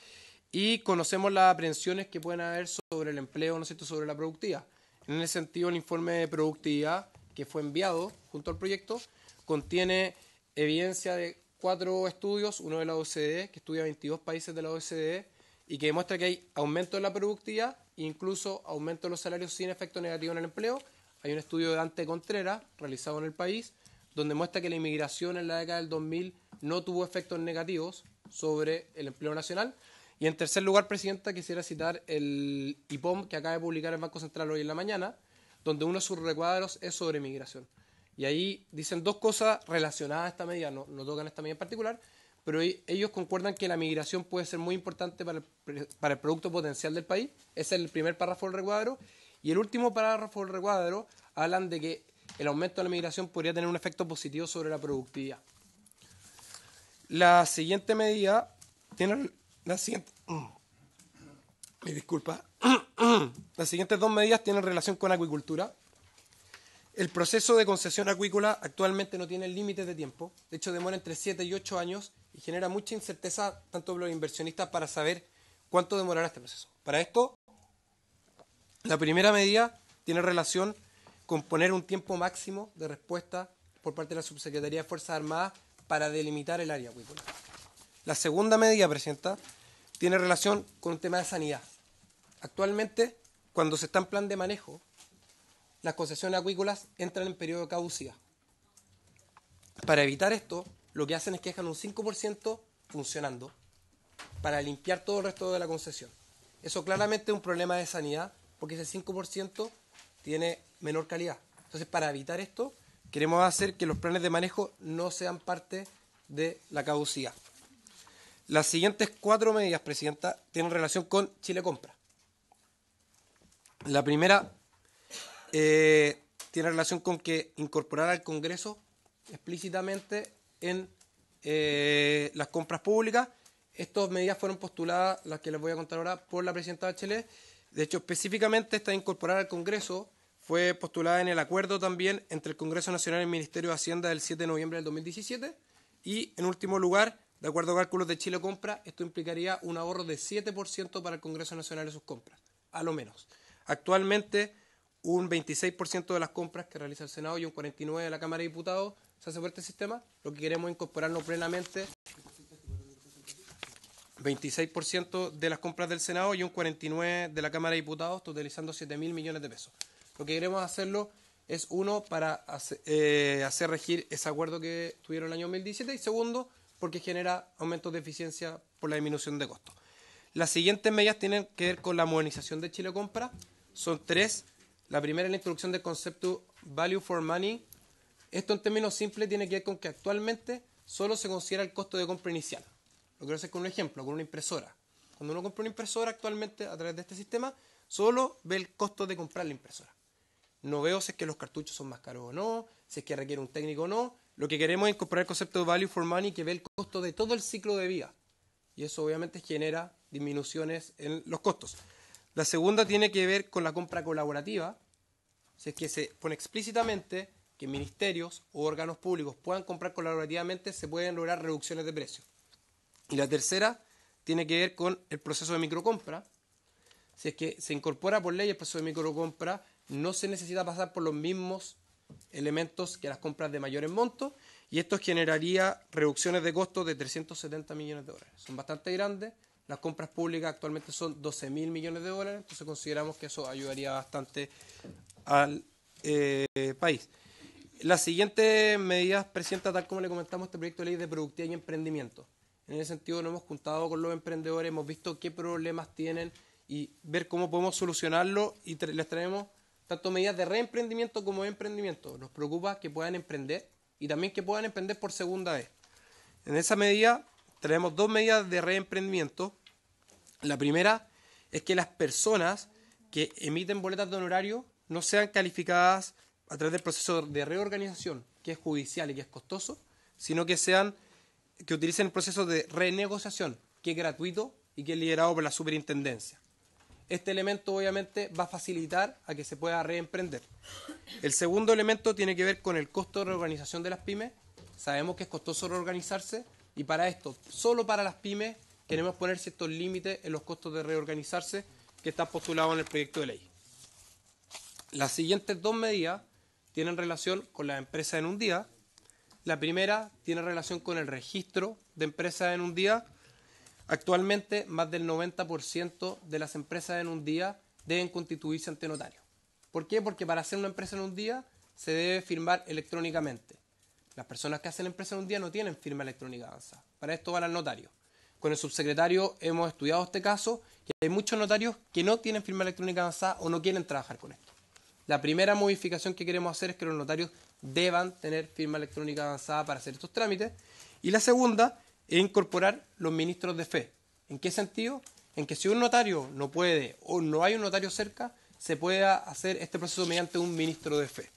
y conocemos las aprehensiones que pueden haber sobre el empleo, ¿no es cierto?, sobre la productividad. En ese sentido, el informe de productividad que fue enviado junto al proyecto contiene evidencia de 4 estudios, uno de la OCDE, que estudia 22 países de la OCDE, y que demuestra que hay aumento de la productividad e incluso aumento de los salarios sin efecto negativo en el empleo. Hay un estudio de Dante Contreras, realizado en el país, donde muestra que la inmigración en la década del 2000 no tuvo efectos negativos sobre el empleo nacional. Y en tercer lugar, Presidenta, quisiera citar el IPOM que acaba de publicar el Banco Central hoy en la mañana, donde uno de sus recuadros es sobre migración. Y ahí dicen 2 cosas relacionadas a esta medida, no tocan esta medida en particular, pero ellos concuerdan que la migración puede ser muy importante para el producto potencial del país. Ese es el primer párrafo del recuadro. Y el último párrafo del recuadro hablan de que el aumento de la migración podría tener un efecto positivo sobre la productividad. La siguiente medida tiene la siguiente... Me disculpa. Las siguientes 2 medidas tienen relación con acuicultura. El proceso de concesión acuícola actualmente no tiene límites de tiempo. De hecho, demora entre 7 y 8 años y genera mucha incerteza tanto para los inversionistas para saber cuánto demorará este proceso. Para esto, la primera medida tiene relación con poner un tiempo máximo de respuesta por parte de la Subsecretaría de Fuerzas Armadas para delimitar el área acuícola. La segunda medida, Presidenta, tiene relación con un tema de sanidad. Actualmente, cuando se está en plan de manejo, las concesiones acuícolas entran en periodo de caducidad. Para evitar esto, lo que hacen es que dejan un 5% funcionando para limpiar todo el resto de la concesión. Eso claramente es un problema de sanidad, porque ese 5% tiene menor calidad. Entonces, para evitar esto, queremos hacer que los planes de manejo no sean parte de la caducidad. Las siguientes 4 medidas, Presidenta, tienen relación con Chile Compra. La primera tiene relación con que incorporar al Congreso explícitamente en las compras públicas. Estas medidas fueron postuladas, las que les voy a contar ahora, por la Presidenta Bachelet. De hecho, específicamente esta de incorporar al Congreso fue postulada en el acuerdo también entre el Congreso Nacional y el Ministerio de Hacienda del 7 de noviembre del 2017. Y, en último lugar, de acuerdo a cálculos de Chile Compra, esto implicaría un ahorro de 7% para el Congreso Nacional en sus compras, a lo menos. Actualmente, un 26% de las compras que realiza el Senado y un 49% de la Cámara de Diputados se hace por este sistema. Lo que queremos es incorporarlo plenamente. 26% de las compras del Senado y un 49% de la Cámara de Diputados, totalizando 7.000 millones de pesos. Lo que queremos hacerlo es, uno, para hacer regir ese acuerdo que tuvieron el año 2017 y segundo, porque genera aumentos de eficiencia por la disminución de costos. Las siguientes medidas tienen que ver con la modernización de Chile Compra. Son 3. La primera es la introducción del concepto Value for Money. Esto en términos simples tiene que ver con que actualmente solo se considera el costo de compra inicial. Lo quiero hacer con un ejemplo, con una impresora. Cuando uno compra una impresora actualmente a través de este sistema, solo ve el costo de comprar la impresora. No veo si es que los cartuchos son más caros o no, si es que requiere un técnico o no. Lo que queremos es incorporar el concepto de Value for Money, que ve el costo de todo el ciclo de vida. Y eso obviamente genera disminuciones en los costos. La segunda tiene que ver con la compra colaborativa. Si es que se pone explícitamente que ministerios o órganos públicos puedan comprar colaborativamente, se pueden lograr reducciones de precios. Y la tercera tiene que ver con el proceso de microcompra. Si es que se incorpora por ley el proceso de microcompra, no se necesita pasar por los mismos elementos que las compras de mayores montos, y esto generaría reducciones de costos de 370 millones de dólares. Son bastante grandes. Las compras públicas actualmente son 12.000 millones de dólares, entonces consideramos que eso ayudaría bastante al país. Las siguientes medidas presentan, tal como le comentamos, este proyecto de ley de productividad y emprendimiento. En ese sentido nos hemos juntado con los emprendedores, hemos visto qué problemas tienen y ver cómo podemos solucionarlo, y les traemos tanto medidas de reemprendimiento como de emprendimiento. Nos preocupa que puedan emprender y también que puedan emprender por segunda vez. En esa medida traemos 2 medidas de reemprendimiento. La primera es que las personas que emiten boletas de honorario no sean calificadas a través del proceso de reorganización, que es judicial y que es costoso, sino que utilicen el proceso de renegociación, que es gratuito y que es liderado por la superintendencia. Este elemento obviamente va a facilitar a que se pueda reemprender. El segundo elemento tiene que ver con el costo de reorganización de las pymes. Sabemos que es costoso reorganizarse y para esto, solo para las pymes, queremos poner ciertos límites en los costos de reorganizarse que están postulados en el proyecto de ley. Las siguientes 2 medidas tienen relación con las empresas en un día. La primera tiene relación con el registro de empresas en un día. Actualmente, más del 90% de las empresas en un día deben constituirse ante notario. ¿Por qué? Porque para hacer una empresa en un día se debe firmar electrónicamente. Las personas que hacen empresa en un día no tienen firma electrónica avanzada. Para esto van al notario. Con el subsecretario hemos estudiado este caso y hay muchos notarios que no tienen firma electrónica avanzada o no quieren trabajar con esto. La primera modificación que queremos hacer es que los notarios deban tener firma electrónica avanzada para hacer estos trámites. Y la segunda es incorporar los ministros de fe. ¿En qué sentido? En que si un notario no puede o no hay un notario cerca, se pueda hacer este proceso mediante un ministro de fe.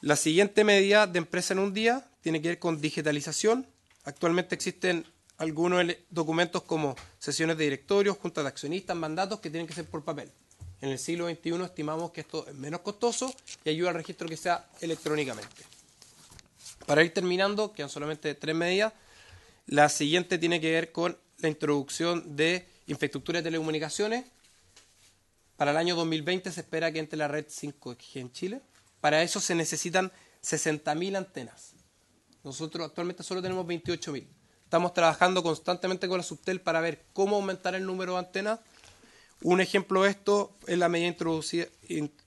La siguiente medida de empresa en un día tiene que ver con digitalización. Actualmente existen algunos documentos como sesiones de directorio, juntas de accionistas, mandatos que tienen que ser por papel. En el siglo XXI estimamos que esto es menos costoso y ayuda al registro que sea electrónicamente. Para ir terminando, quedan solamente 3 medidas. La siguiente tiene que ver con la introducción de infraestructura de telecomunicaciones. Para el año 2020 se espera que entre la red 5G en Chile. Para eso se necesitan 60.000 antenas. Nosotros actualmente solo tenemos 28.000. Estamos trabajando constantemente con la Subtel para ver cómo aumentar el número de antenas. Un ejemplo de esto es la medida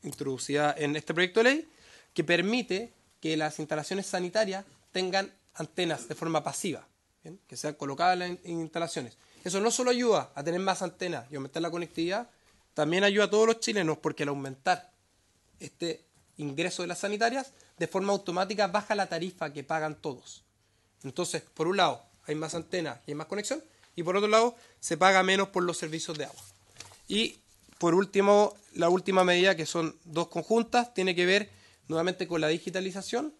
introducida en este proyecto de ley, que permite que las instalaciones sanitarias tengan antenas de forma pasiva, ¿bien? Que sean colocadas en instalaciones. Eso no solo ayuda a tener más antenas y aumentar la conectividad, también ayuda a todos los chilenos, porque al aumentar este ingreso de las sanitarias, de forma automática baja la tarifa que pagan todos. Entonces, por un lado, hay más antenas y hay más conexión, y por otro lado, se paga menos por los servicios de agua. Y por último, la última medida, que son 2 conjuntas, tiene que ver nuevamente con la digitalización.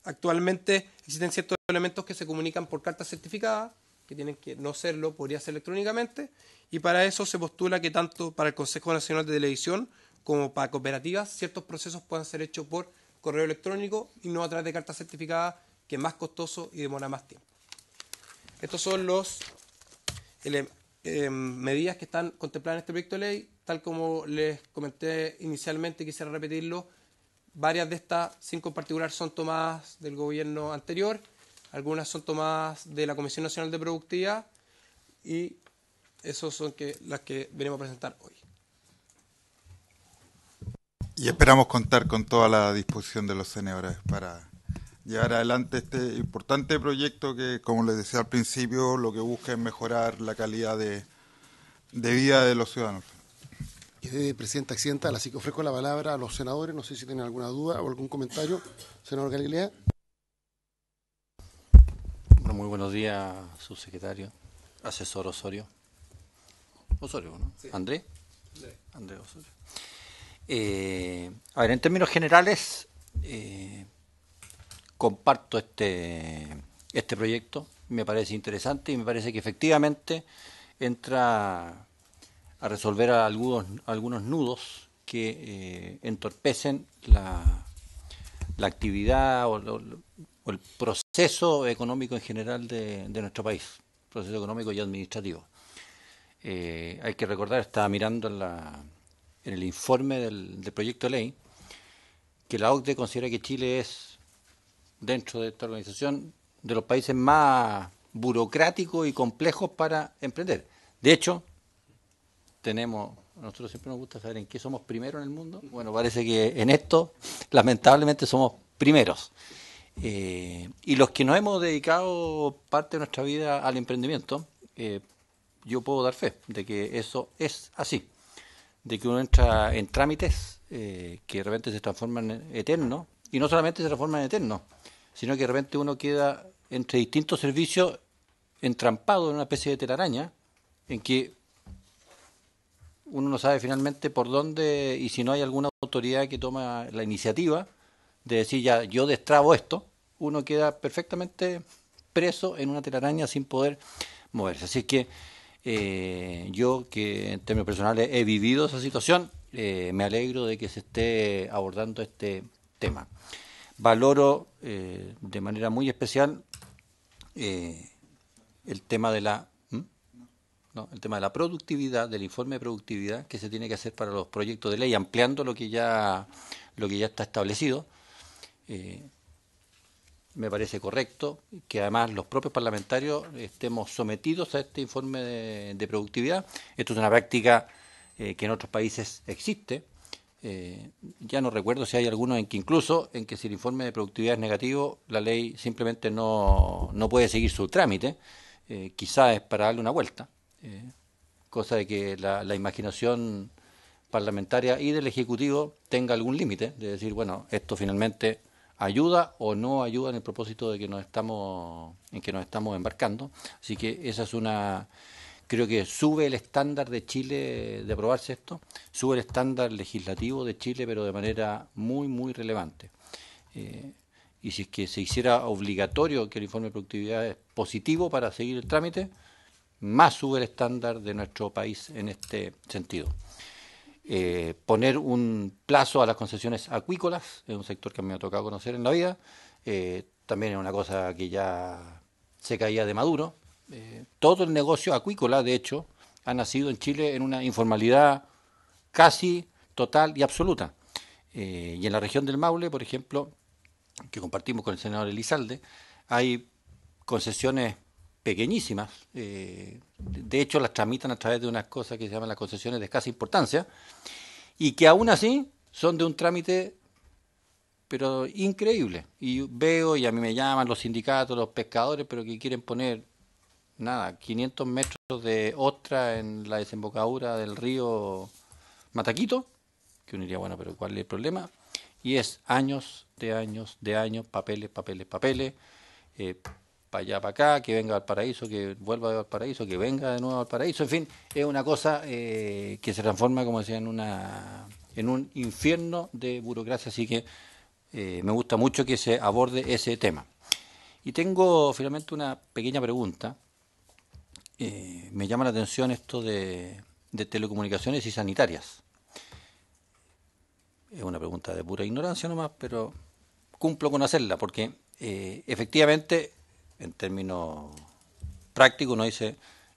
Actualmente existen ciertos elementos que se comunican por carta certificada, que tienen que no serlo, podría ser electrónicamente, y para eso se postula que tanto para el Consejo Nacional de Televisión como para cooperativas, ciertos procesos puedan ser hechos por correo electrónico y no a través de carta certificada, que es más costoso y demora más tiempo. Estos son los medidas que están contempladas en este proyecto de ley. Tal como les comenté inicialmente, quisiera repetirlo, varias de estas, 5 en particular, son tomadas del gobierno anterior, algunas son tomadas de la Comisión Nacional de Productividad. y esas son las que venimos a presentar hoy. Y esperamos contar con toda la disposición de los senadores para llevar adelante este importante proyecto que, como les decía al principio, lo que busca es mejorar la calidad de vida de los ciudadanos. Presidenta accidental, así que ofrezco la palabra a los senadores, no sé si tienen alguna duda o algún comentario. Senador Galilea. Bueno, muy buenos días, subsecretario, asesor Osorio. Osorio, ¿no? Sí. Andrés Osorio. A ver, en términos generales, comparto este proyecto, me parece interesante y me parece que efectivamente entra a resolver algunos nudos que entorpecen la actividad o el proceso económico en general de nuestro país, proceso económico y administrativo. Hay que recordar, estaba mirando en el informe del proyecto de ley, que la OCDE considera que Chile es, dentro de esta organización, de los países más burocráticos y complejos para emprender. De hecho, a nosotros siempre nos gusta saber en qué somos primeros en el mundo. Bueno, parece que en esto, lamentablemente, somos primeros. Y los que nos hemos dedicado parte de nuestra vida al emprendimiento, yo puedo dar fe de que eso es así, de que uno entra en trámites que de repente se transforman en eternos, y no solamente se transforman en eternos, sino que de repente uno queda entre distintos servicios entrampado en una especie de telaraña, en que uno no sabe finalmente por dónde, y si no hay alguna autoridad que toma la iniciativa de decir, ya, yo destrabo esto, uno queda perfectamente preso en una telaraña sin poder moverse. Así que yo, que en términos personales he vivido esa situación, me alegro de que se esté abordando este tema. Valoro de manera muy especial el tema de la productividad, del informe de productividad que se tiene que hacer para los proyectos de ley, ampliando lo que ya está establecido. Me parece correcto que además los propios parlamentarios estemos sometidos a este informe de productividad. Esto es una práctica que en otros países existe. Ya no recuerdo si hay algunos en que incluso en que si el informe de productividad es negativo, la ley simplemente no puede seguir su trámite. Quizás es para darle una vuelta, cosa de que la imaginación parlamentaria y del Ejecutivo tenga algún límite, de decir, bueno, esto finalmente ayuda o no ayuda en el propósito de que nos estamos embarcando. Así que esa es creo que sube el estándar de Chile de aprobarse esto, sube el estándar legislativo de Chile, pero de manera muy, muy relevante. Y si es que se hiciera obligatorio que el informe de productividad es positivo para seguir el trámite, más sube el estándar de nuestro país en este sentido. Poner un plazo a las concesiones acuícolas, es un sector que me ha tocado conocer en la vida, también es una cosa que ya se caía de maduro. Todo el negocio acuícola, de hecho, ha nacido en Chile en una informalidad casi total y absoluta. Y en la región del Maule, por ejemplo, que compartimos con el senador Elizalde, hay concesiones pequeñísimas, de hecho las tramitan a través de unas cosas que se llaman las concesiones de escasa importancia, y que aún así son de un trámite pero increíble. Y veo, y a mí me llaman los sindicatos, los pescadores, pero que quieren poner 500 metros de ostra en la desembocadura del río Mataquito, que uno diría, bueno, pero ¿cuál es el problema? Y es años, papeles, para allá, para acá, que venga al paraíso, que vuelva al paraíso, que venga de nuevo al paraíso, en fin, es una cosa que se transforma, como decía, en un infierno de burocracia, así que me gusta mucho que se aborde ese tema. Y tengo finalmente una pequeña pregunta. Me llama la atención esto de telecomunicaciones y sanitarias. Es una pregunta de pura ignorancia nomás, pero cumplo con hacerla, porque efectivamente, en términos prácticos, uno dice,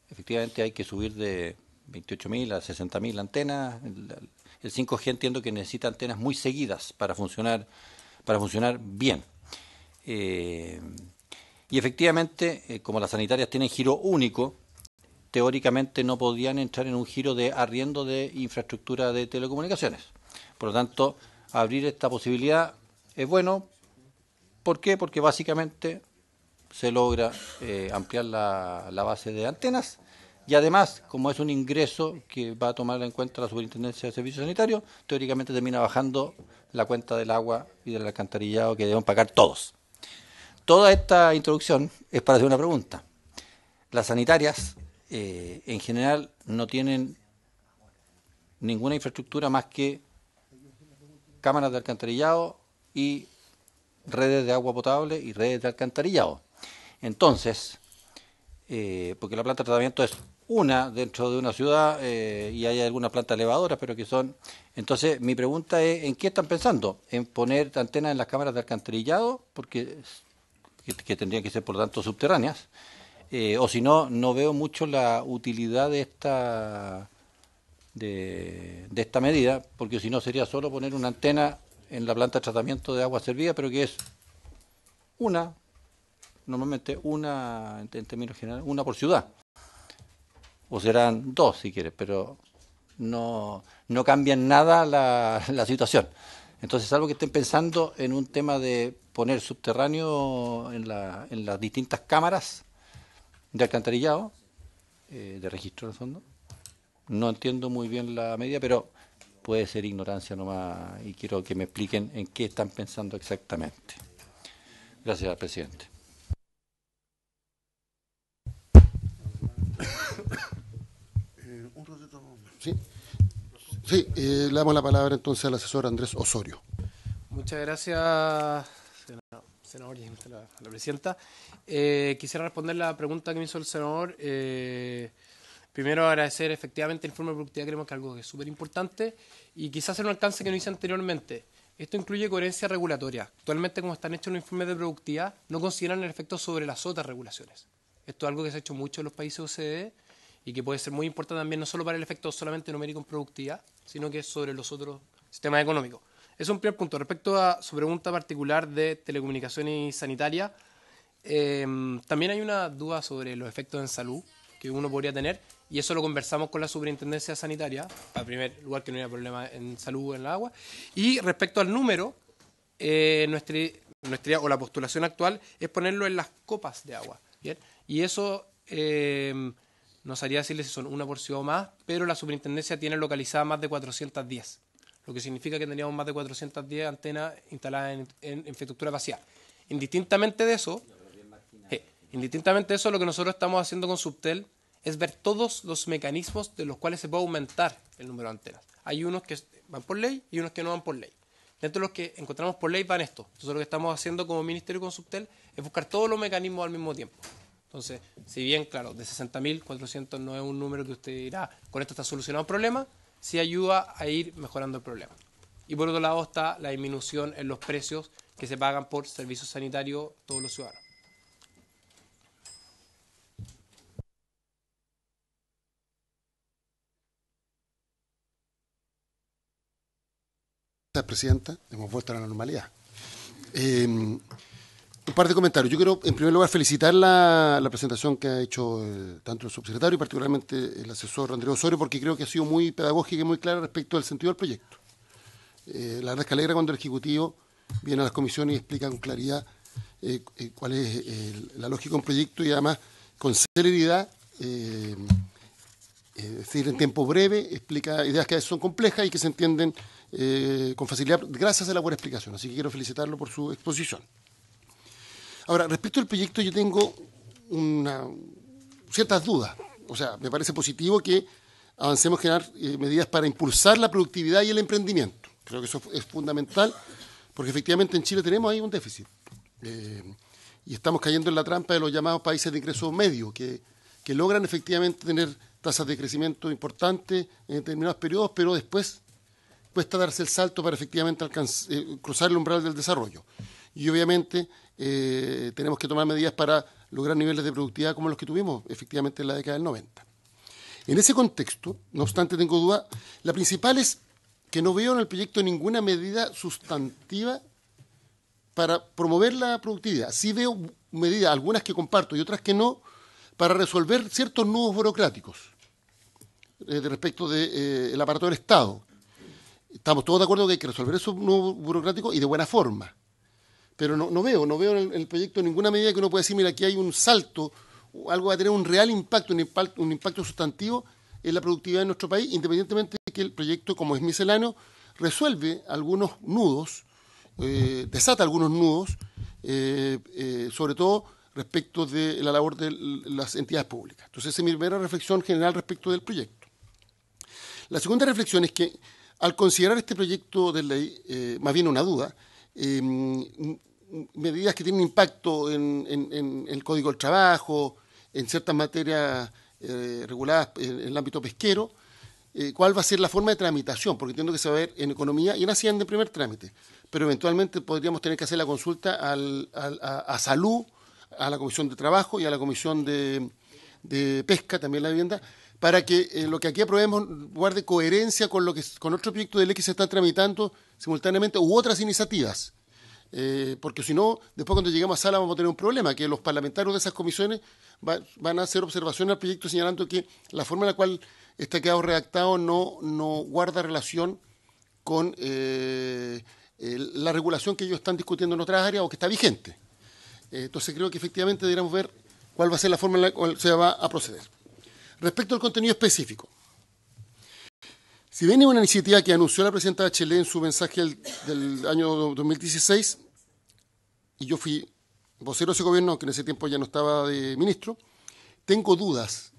efectivamente hay que subir de 28.000 a 60.000 antenas. El 5G entiendo que necesita antenas muy seguidas para funcionar bien. Y efectivamente, como las sanitarias tienen giro único, teóricamente no podían entrar en un giro de arriendo de infraestructura de telecomunicaciones. Por lo tanto, abrir esta posibilidad es bueno. ¿Por qué? Porque básicamente se logra ampliar la base de antenas y además, como es un ingreso que va a tomar en cuenta la Superintendencia de Servicios Sanitarios, teóricamente termina bajando la cuenta del agua y del alcantarillado que deben pagar todos. Toda esta introducción es para hacer una pregunta. Las sanitarias en general no tienen ninguna infraestructura más que cámaras de alcantarillado y redes de agua potable y redes de alcantarillado. Entonces, porque la planta de tratamiento es una dentro de una ciudad y hay algunas plantas elevadoras, pero que son... Entonces, mi pregunta es, ¿en qué están pensando? ¿En poner antenas en las cámaras de alcantarillado? Porque que tendrían que ser, por lo tanto, subterráneas. O si no, no veo mucho la utilidad de esta medida, porque si no sería solo poner una antena en la planta de tratamiento de agua servida, pero que es normalmente una, en términos generales, una por ciudad. O serán dos, si quieres, pero no cambian nada la situación. Entonces, salvo que estén pensando en un tema de poner subterráneo en las distintas cámaras de alcantarillado, de registro en el fondo, no entiendo muy bien la medida, pero puede ser ignorancia nomás y quiero que me expliquen en qué están pensando exactamente. Gracias, presidente. Sí, le damos la palabra entonces al asesor Andrés Osorio. Muchas gracias, senador y la presidenta. Quisiera responder la pregunta que me hizo el senador. Primero, agradecer efectivamente el informe de productividad, creemos que es algo que es súper importante, y quizás hacer un alcance que no hice anteriormente. Esto incluye coherencia regulatoria. Actualmente, como están hechos los informes de productividad, no consideran el efecto sobre las otras regulaciones. Esto es algo que se ha hecho mucho en los países OCDE y que puede ser muy importante también, no solo para el efecto solamente numérico en productividad, sino que sobre los otros sistemas económicos. Ese es un primer punto. Respecto a su pregunta particular de telecomunicaciones y sanitaria, también hay una duda sobre los efectos en salud que uno podría tener, y eso lo conversamos con la Superintendencia Sanitaria, en primer lugar, que no haya problema en salud en el agua. Y respecto al número, nuestra idea o la postulación actual es ponerlo en las copas de agua, ¿bien? Y eso nos haría decirles si son una por ciudad o más, pero la Superintendencia tiene localizada más de 410, lo que significa que tendríamos más de 410 antenas instaladas en infraestructura vacía. Indistintamente de eso, lo que nosotros estamos haciendo con Subtel es ver todos los mecanismos de los cuales se puede aumentar el número de antenas. Hay unos que van por ley y unos que no van por ley. Dentro de los que encontramos por ley van estos. Entonces, lo que estamos haciendo como Ministerio con Subtel es buscar todos los mecanismos al mismo tiempo. Entonces, si bien, claro, de 60.400 no es un número que usted dirá, con esto está solucionado el problema, sí ayuda a ir mejorando el problema. Y por otro lado está la disminución en los precios que se pagan por servicios sanitarios todos los ciudadanos. Presidenta, hemos vuelto a la normalidad. Un par de comentarios. Yo quiero, en primer lugar, felicitar la presentación que ha hecho tanto el subsecretario y particularmente el asesor Andrés Osorio, porque creo que ha sido muy pedagógica y muy clara respecto al sentido del proyecto. La verdad es que alegra cuando el Ejecutivo viene a las comisiones y explica con claridad cuál es la lógica de un proyecto y además con celeridad, es decir, en tiempo breve, explica ideas que a veces son complejas y que se entienden con facilidad gracias a la buena explicación. Así que quiero felicitarlo por su exposición. Ahora, respecto al proyecto, yo tengo ciertas dudas. O sea, me parece positivo que avancemos a generar medidas para impulsar la productividad y el emprendimiento. Creo que eso es fundamental, porque efectivamente en Chile tenemos ahí un déficit. Y estamos cayendo en la trampa de los llamados países de ingreso medio, que logran efectivamente tener tasas de crecimiento importantes en determinados periodos, pero después cuesta darse el salto para efectivamente cruzar el umbral del desarrollo. Y obviamente tenemos que tomar medidas para lograr niveles de productividad como los que tuvimos efectivamente en la década del 90. En ese contexto, no obstante, tengo duda. La principal es que no veo en el proyecto ninguna medida sustantiva para promover la productividad. Sí veo medidas, algunas que comparto y otras que no, para resolver ciertos nudos burocráticos respecto del aparato del Estado. Estamos todos de acuerdo que hay que resolver esos nudos burocráticos y de buena forma. Pero no veo en el proyecto ninguna medida que uno pueda decir, mira, aquí hay un salto, algo va a tener un real impacto, un impacto sustantivo en la productividad de nuestro país, independientemente de que el proyecto, como es misceláneo, resuelve algunos nudos, desata algunos nudos, sobre todo respecto de la labor de las entidades públicas. Entonces, esa es mi primera reflexión general respecto del proyecto. La segunda reflexión es que, al considerar este proyecto de ley, más bien una duda, medidas que tienen impacto en el Código del Trabajo, en ciertas materias reguladas en el ámbito pesquero, cuál va a ser la forma de tramitación, porque entiendo que se va a ver en economía y en Hacienda en primer trámite, pero eventualmente podríamos tener que hacer la consulta a Salud, a la Comisión de Trabajo y a la Comisión de Pesca, también la vivienda, para que lo que aquí aprobemos guarde coherencia con otro proyecto de ley que se está tramitando simultáneamente u otras iniciativas. Porque si no, después cuando lleguemos a sala vamos a tener un problema, que los parlamentarios de esas comisiones van a hacer observaciones al proyecto señalando que la forma en la cual está quedado redactado no guarda relación con la regulación que ellos están discutiendo en otras áreas o que está vigente. Entonces creo que efectivamente deberíamos ver cuál va a ser la forma en la cual se va a proceder. Respecto al contenido específico, si bien es una iniciativa que anunció la presidenta Bachelet en su mensaje del año 2016, y yo fui vocero de ese gobierno, que en ese tiempo ya no estaba de ministro, tengo dudas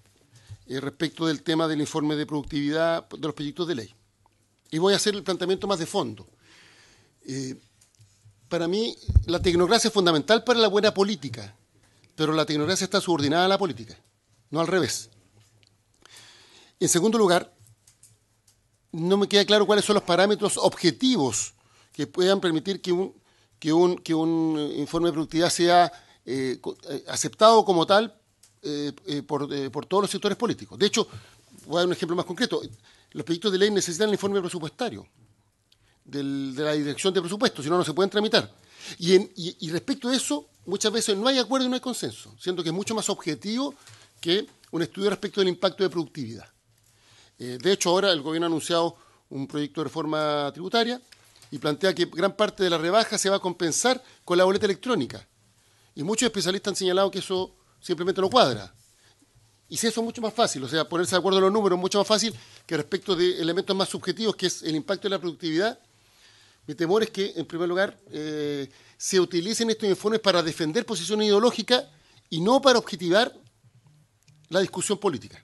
respecto del tema del informe de productividad de los proyectos de ley. Y voy a hacer el planteamiento más de fondo. Para mí, la tecnocracia es fundamental para la buena política, pero la tecnocracia está subordinada a la política, no al revés. En segundo lugar, no me queda claro cuáles son los parámetros objetivos que puedan permitir que un informe de productividad sea aceptado como tal por todos los sectores políticos. De hecho, voy a dar un ejemplo más concreto. Los proyectos de ley necesitan el informe presupuestario de la Dirección de Presupuestos, si no, no se pueden tramitar. Y respecto a eso, muchas veces no hay acuerdo y no hay consenso, siendo que es mucho más objetivo que un estudio respecto del impacto de productividad. De hecho, ahora el gobierno ha anunciado un proyecto de reforma tributaria y plantea que gran parte de la rebaja se va a compensar con la boleta electrónica. Y muchos especialistas han señalado que eso simplemente no cuadra. Y si eso es mucho más fácil, o sea, ponerse de acuerdo en los números es mucho más fácil que respecto de elementos más subjetivos, que es el impacto de la productividad. Mi temor es que, en primer lugar, se utilicen estos informes para defender posiciones ideológicas y no para objetivar la discusión política.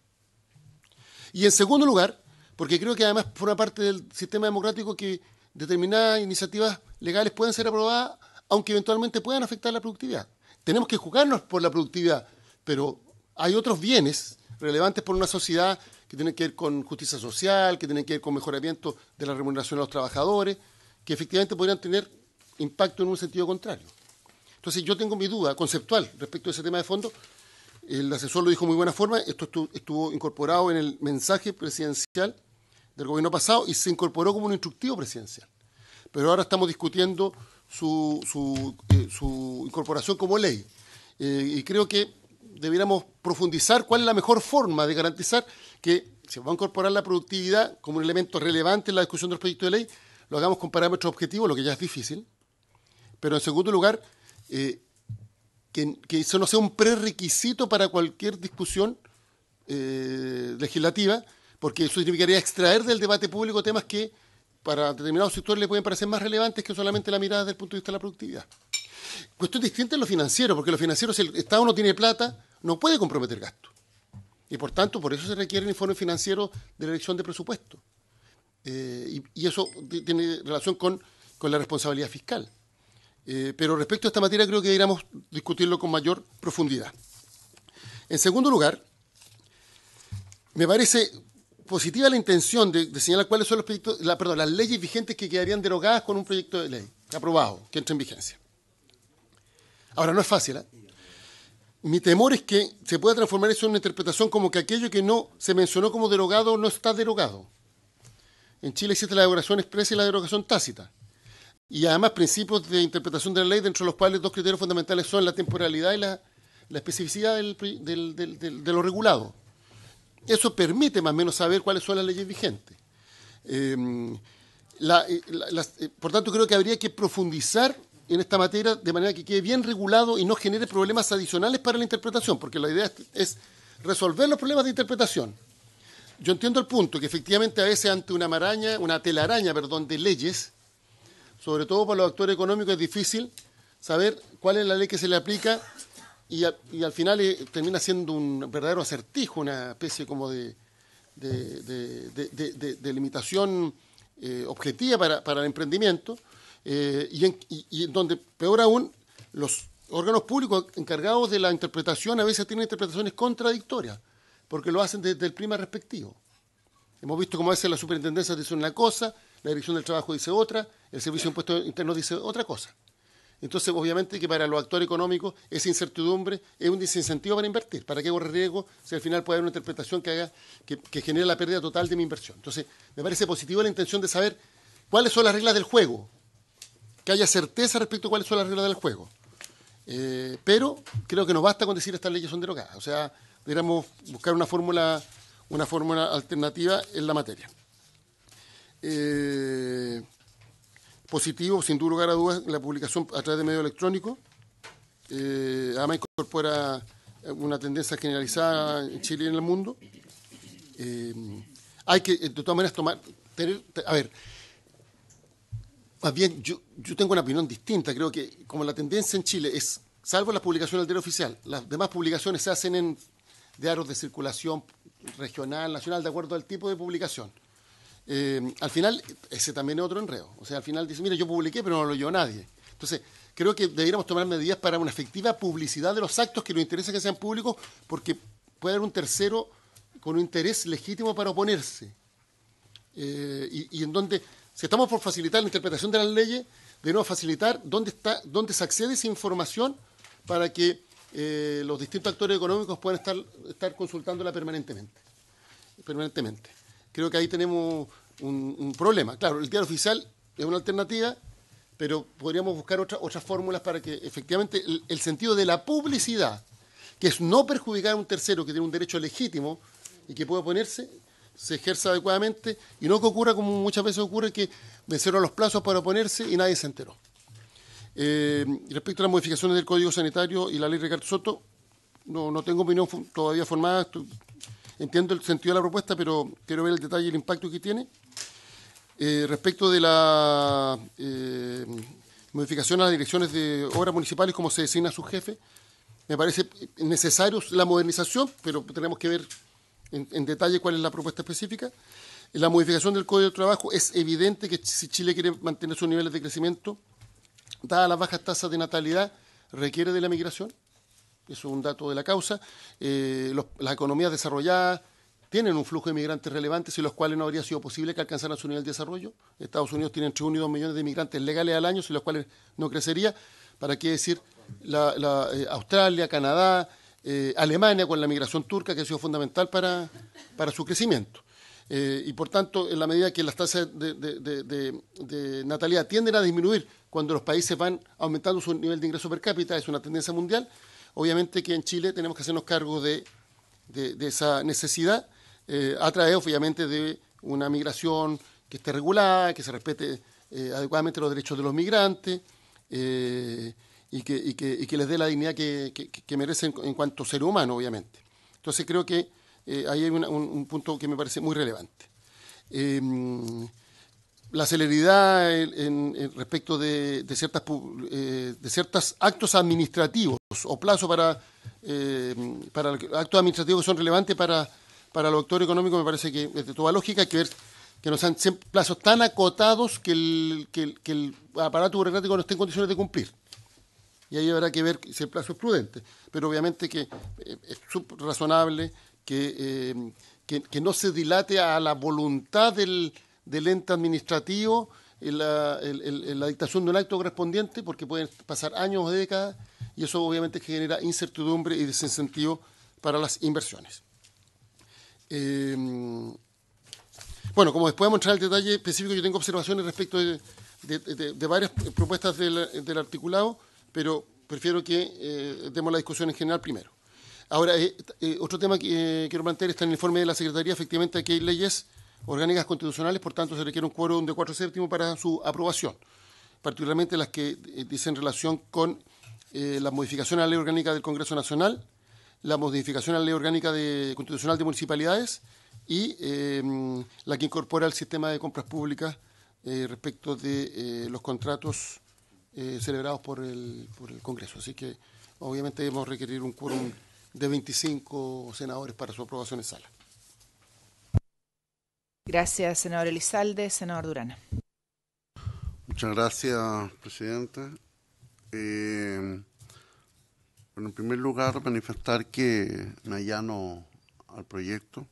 Y en segundo lugar, porque creo que además forma parte del sistema democrático que determinadas iniciativas legales pueden ser aprobadas, aunque eventualmente puedan afectar la productividad. Tenemos que jugarnos por la productividad, pero hay otros bienes relevantes por una sociedad que tienen que ver con justicia social, que tienen que ver con mejoramiento de la remuneración de los trabajadores, que efectivamente podrían tener impacto en un sentido contrario. Entonces yo tengo mi duda conceptual respecto a ese tema de fondo. El asesor lo dijo de muy buena forma, esto estuvo incorporado en el mensaje presidencial del gobierno pasado y se incorporó como un instructivo presidencial. Pero ahora estamos discutiendo su incorporación como ley. Y creo que debiéramos profundizar cuál es la mejor forma de garantizar que se va a incorporar la productividad como un elemento relevante en la discusión del proyecto de ley, lo hagamos con parámetros objetivos, lo que ya es difícil, pero en segundo lugar, que eso no sea un prerequisito para cualquier discusión legislativa, porque eso significaría extraer del debate público temas que para determinados sectores le pueden parecer más relevantes que solamente la mirada desde el punto de vista de la productividad. Cuestión distinta en lo financiero, porque lo financiero, si el Estado no tiene plata, no puede comprometer gastos. Y por tanto, por eso se requiere el informe financiero de la elección de presupuesto. Y eso tiene relación con la responsabilidad fiscal. Pero respecto a esta materia creo que deberíamos discutirlo con mayor profundidad. En segundo lugar, me parece positiva la intención de señalar cuáles son los proyectos, las leyes vigentes que quedarían derogadas con un proyecto de ley aprobado, que entre en vigencia. Ahora, no es fácil, ¿eh? Mi temor es que se pueda transformar eso en una interpretación como que aquello que no se mencionó como derogado no está derogado. En Chile existe la derogación expresa y la derogación tácita. Y además principios de interpretación de la ley, dentro de los cuales dos criterios fundamentales son la temporalidad la especificidad de lo regulado. Eso permite más o menos saber cuáles son las leyes vigentes. Por tanto, creo que habría que profundizar en esta materia de manera que quede bien regulado y no genere problemas adicionales para la interpretación, porque la idea es resolver los problemas de interpretación. Yo entiendo el punto, que efectivamente a veces ante una telaraña de leyes, sobre todo para los actores económicos, es difícil saber cuál es la ley que se le aplica y al final termina siendo un verdadero acertijo, una especie como de limitación objetiva para el emprendimiento, y en donde, peor aún, los órganos públicos encargados de la interpretación a veces tienen interpretaciones contradictorias, porque lo hacen desde el prisma respectivo. Hemos visto cómo a veces la superintendencia dice una cosa, la Dirección del Trabajo dice otra, el Servicio de Impuestos Internos dice otra cosa. Entonces, obviamente que para los actores económicos esa incertidumbre es un desincentivo para invertir. ¿Para qué correr riesgo si al final puede haber una interpretación que genere la pérdida total de mi inversión? Entonces, me parece positivo la intención de saber cuáles son las reglas del juego, que haya certeza respecto a cuáles son las reglas del juego. Pero creo que no basta con decir estas leyes son derogadas. O sea, deberíamos buscar una fórmula alternativa en la materia. Positivo, sin lugar a dudas, la publicación a través de medios electrónicos. Además incorpora una tendencia generalizada en Chile y en el mundo. Hay que, de todas maneras, más bien, yo tengo una opinión distinta. Creo que como la tendencia en Chile es, salvo las publicaciones del diario oficial, las demás publicaciones se hacen en diarios de circulación regional, nacional, de acuerdo al tipo de publicación. Al final, ese también es otro enredo. O sea, al final dice, mira, yo publiqué, pero no lo leyó nadie. Entonces, creo que deberíamos tomar medidas para una efectiva publicidad de los actos que nos interesa que sean públicos, porque puede haber un tercero con un interés legítimo para oponerse. Y en donde, si estamos por facilitar la interpretación de las leyes, debemos facilitar dónde se accede a esa información para que los distintos actores económicos puedan estar consultándola permanentemente. Creo que ahí tenemos un problema. Claro, el diario oficial es una alternativa, pero podríamos buscar otras fórmulas para que efectivamente el sentido de la publicidad, que es no perjudicar a un tercero que tiene un derecho legítimo y que puede oponerse, se ejerza adecuadamente y no que ocurra como muchas veces ocurre, que vencieron los plazos para oponerse y nadie se enteró. Respecto a las modificaciones del Código Sanitario y la ley Ricardo Soto, no tengo opinión todavía formada. Entiendo el sentido de la propuesta, pero quiero ver el detalle y el impacto que tiene. Respecto de la modificación a las direcciones de obras municipales, como se designa a su jefe, me parece necesario la modernización, pero tenemos que ver en detalle cuál es la propuesta específica. La modificación del Código de Trabajo, es evidente que si Chile quiere mantener sus niveles de crecimiento, dadas las bajas tasas de natalidad, requiere de la migración. Eso es un dato de la causa. Las economías desarrolladas tienen un flujo de migrantes relevantes, sin los cuales no habría sido posible que alcanzaran su nivel de desarrollo. Estados Unidos tiene entre 1 y 2 millones de migrantes legales al año, sin los cuales no crecería. ¿Para qué decir Australia, Canadá, Alemania, con la migración turca, que ha sido fundamental para su crecimiento? Y por tanto, en la medida que las tasas de natalidad tienden a disminuir cuando los países van aumentando su nivel de ingreso per cápita, es una tendencia mundial. Obviamente que en Chile tenemos que hacernos cargo de esa necesidad, a través, obviamente, de una migración que esté regulada, que se respete adecuadamente los derechos de los migrantes y que les dé la dignidad que merecen en cuanto ser humano, obviamente. Entonces creo que ahí hay un punto que me parece muy relevante. La celeridad respecto de ciertos actos administrativos o plazos para actos administrativos que son relevantes para los actores económicos, me parece que es de toda lógica. Hay que ver que no sean plazos tan acotados que el aparato burocrático no esté en condiciones de cumplir. Y ahí habrá que ver si el plazo es prudente. Pero obviamente que es razonable que no se dilate a la voluntad del ente administrativo en la dictación de un acto correspondiente, porque pueden pasar años o décadas, y eso obviamente genera incertidumbre y desincentivo para las inversiones. Bueno, como después vamos a entrar al detalle específico, yo tengo observaciones respecto de varias propuestas del articulado, pero prefiero que demos la discusión en general primero. Ahora, otro tema que quiero plantear está en el informe de la Secretaría. Efectivamente, aquí hay leyes orgánicas constitucionales, por tanto, se requiere un quórum de 4/7 para su aprobación, particularmente las que dicen relación con la modificación a la Ley Orgánica del Congreso Nacional, la modificación a la Ley Orgánica Constitucional de Municipalidades y la que incorpora el sistema de compras públicas respecto de los contratos celebrados por el Congreso. Así que, obviamente, debemos requerir un quórum de 25 senadores para su aprobación en sala. Gracias, senador Elizalde. Senador Durán. Muchas gracias, presidenta. Bueno, en primer lugar, manifestar que me allano al proyecto,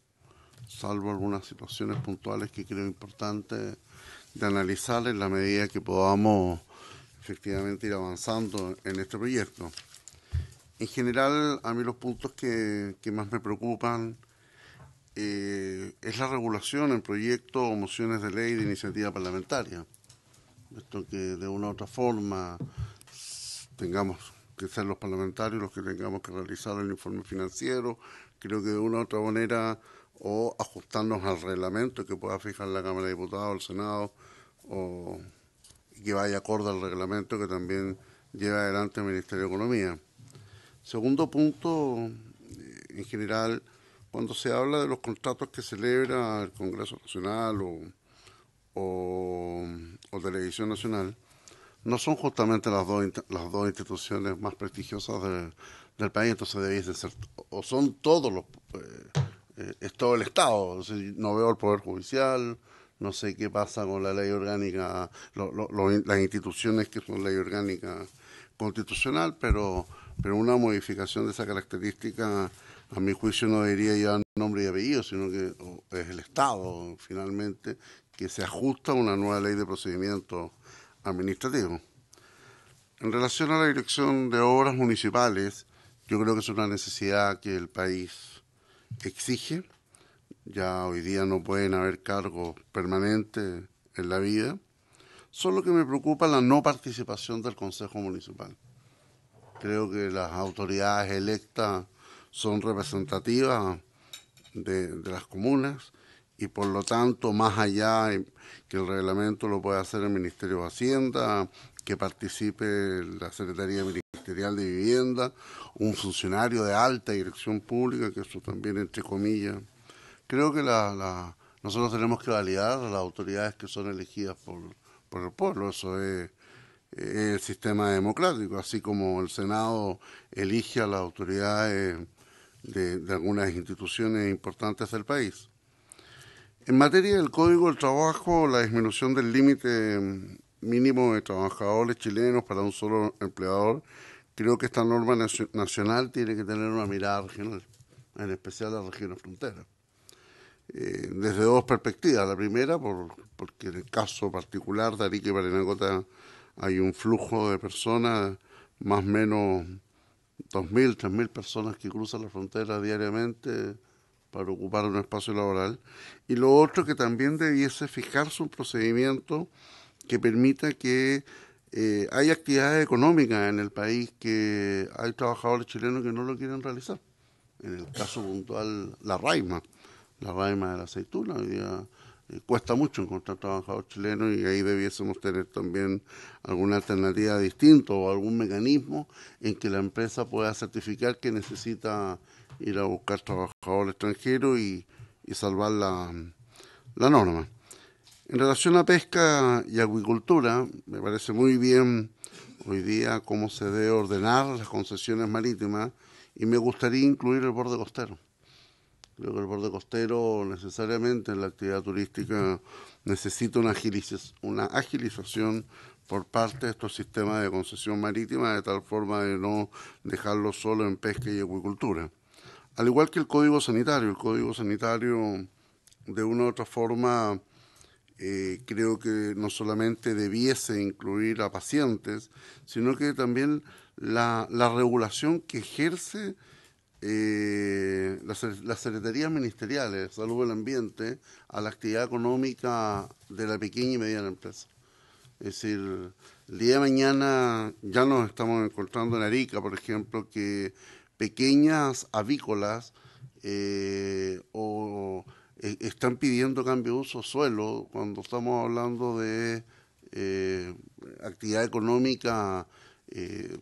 salvo algunas situaciones puntuales que creo importantes de analizar en la medida que podamos efectivamente ir avanzando en este proyecto. En general, a mí los puntos que más me preocupan es la regulación en proyectos o mociones de ley de iniciativa parlamentaria. Esto que de una u otra forma tengamos que ser los parlamentarios los que tengamos que realizar el informe financiero, creo que de una u otra manera, o ajustarnos al reglamento que pueda fijar la Cámara de Diputados, el Senado, o que vaya acorde al reglamento que también lleva adelante el Ministerio de Economía. Segundo punto, en general, cuando se habla de los contratos que celebra el Congreso Nacional o Televisión Nacional, no son justamente las dos instituciones más prestigiosas del país, entonces debiesen ser, o son todos los, es todo el Estado. O sea, no veo el Poder Judicial, no sé qué pasa con la ley orgánica, las instituciones que son ley orgánica constitucional, pero una modificación de esa característica, a mi juicio, no debería llevar nombre y apellido, sino que es el Estado, finalmente, que se ajusta a una nueva ley de procedimiento administrativo. En relación a la dirección de obras municipales, yo creo que es una necesidad que el país exige. Ya hoy día no pueden haber cargos permanentes en la vida. Solo que me preocupa la no participación del Consejo Municipal. Creo que las autoridades electas son representativas de las comunas y por lo tanto, más allá que el reglamento lo pueda hacer el Ministerio de Hacienda, que participe la Secretaría Ministerial de Vivienda, un funcionario de alta dirección pública, que eso también entre comillas. Creo que nosotros tenemos que validar a las autoridades que son elegidas por el pueblo, eso es el sistema democrático, así como el Senado elige a las autoridades de algunas instituciones importantes del país. En materia del Código del Trabajo, la disminución del límite mínimo de trabajadores chilenos para un solo empleador, creo que esta norma nacional tiene que tener una mirada regional, en especial las regiones fronteras. Desde dos perspectivas. La primera, porque en el caso particular de Arica y Parinacota hay un flujo de personas, más o menos 2.000, 3.000 personas que cruzan la frontera diariamente para ocupar un espacio laboral. Y lo otro, que también debiese fijarse un procedimiento que permita que haya actividades económicas en el país, que hay trabajadores chilenos que no lo quieren realizar. En el caso puntual, la raima de la aceituna, hoy día cuesta mucho encontrar trabajadores chilenos y ahí debiésemos tener también alguna alternativa distinta o algún mecanismo en que la empresa pueda certificar que necesita ir a buscar trabajadores extranjeros y salvar la norma. En relación a pesca y acuicultura, me parece muy bien hoy día cómo se debe ordenar las concesiones marítimas y me gustaría incluir el borde costero. Creo que el borde costero necesariamente en la actividad turística necesita una agilización por parte de estos sistemas de concesión marítima, de tal forma de no dejarlo solo en pesca y acuicultura. Al igual que el Código Sanitario de una u otra forma creo que no solamente debiese incluir a pacientes, sino que también la regulación que ejerce las secretarías ministeriales de Salud del Ambiente a la actividad económica de la pequeña y mediana empresa. Es decir, el día de mañana ya nos estamos encontrando en Arica, por ejemplo, que pequeñas avícolas están pidiendo cambio de uso de suelo cuando estamos hablando de actividad económica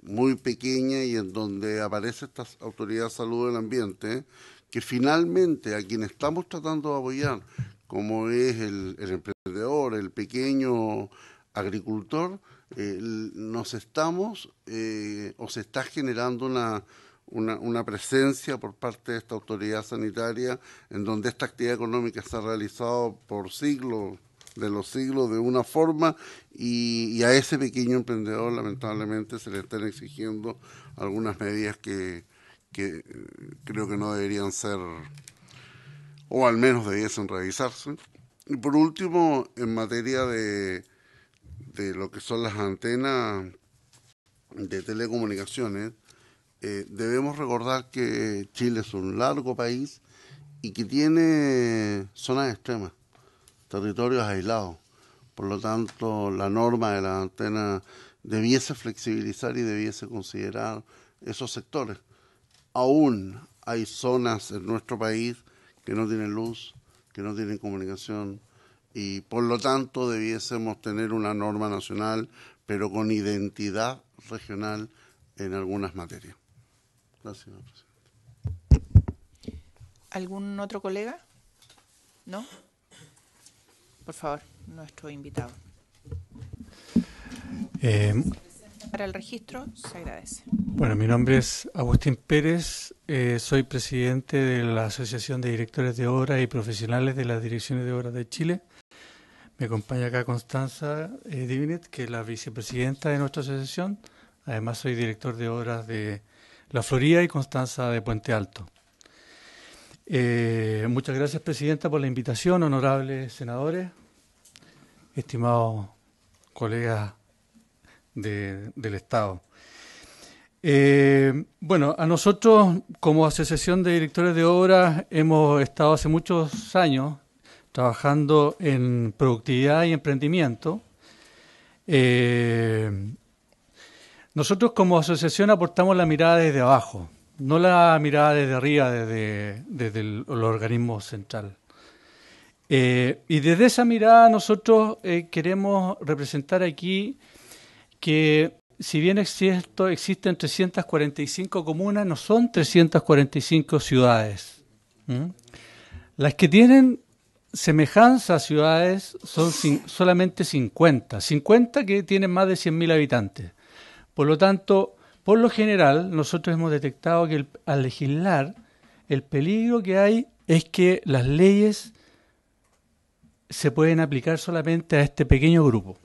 muy pequeña y en donde aparece esta autoridad de salud del ambiente, que finalmente a quien estamos tratando de apoyar, como es el emprendedor, el pequeño agricultor, nos estamos o se está generando una presencia por parte de esta autoridad sanitaria en donde esta actividad económica se ha realizado por siglos de una forma y a ese pequeño emprendedor lamentablemente se le están exigiendo algunas medidas que creo que no deberían ser, o al menos debiesen revisarse. Y por último, en materia de lo que son las antenas de telecomunicaciones, debemos recordar que Chile es un largo país y que tiene zonas extremas, territorios aislados. Por lo tanto, la norma de la antena debiese flexibilizar y debiese considerar esos sectores. Aún hay zonas en nuestro país que no tienen luz, que no tienen comunicación, y por lo tanto debiésemos tener una norma nacional, pero con identidad regional en algunas materias. Gracias, señor presidente. ¿Algún otro colega? ¿No? Por favor, nuestro invitado. Para el registro, se agradece. Bueno, mi nombre es Agustín Pérez, soy presidente de la Asociación de Directores de Obras y Profesionales de las Direcciones de Obras de Chile. Me acompaña acá Constanza Divinet, que es la vicepresidenta de nuestra asociación. Además, soy director de obras de La Florida y Constanza de Puente Alto. Muchas gracias, presidenta, por la invitación, honorables senadores, estimados colegas del Estado. Bueno, a nosotros como Asociación de Directores de Obras hemos estado hace muchos años trabajando en productividad y emprendimiento. Nosotros como asociación aportamos la mirada desde abajo, no la mirada desde arriba, desde el organismo central. Y desde esa mirada nosotros queremos representar aquí que si bien es cierto, existen 345 comunas, no son 345 ciudades. Las que tienen semejanza a ciudades son solamente 50 que tienen más de 100.000 habitantes. Por lo tanto, por lo general, nosotros hemos detectado que al legislar, el peligro que hay es que las leyes se pueden aplicar solamente a este pequeño grupo.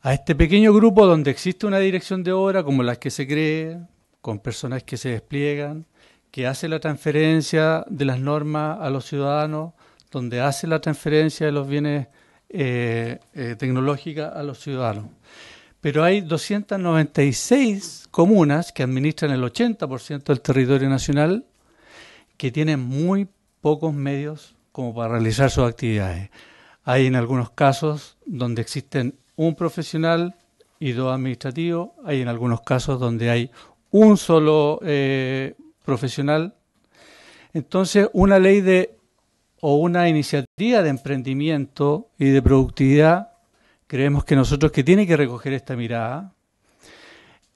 A este pequeño grupo donde existe una dirección de obra como las que se cree, con personas que se despliegan, que hace la transferencia de las normas a los ciudadanos, donde hace la transferencia de los bienes tecnológicos a los ciudadanos. Pero hay 296 comunas que administran el 80% del territorio nacional que tienen muy pocos medios como para realizar sus actividades. Hay en algunos casos donde existen un profesional y 2 administrativos, hay en algunos casos donde hay un solo profesional. Entonces, una ley o una iniciativa de emprendimiento y de productividad, creemos que nosotros que tiene que recoger esta mirada.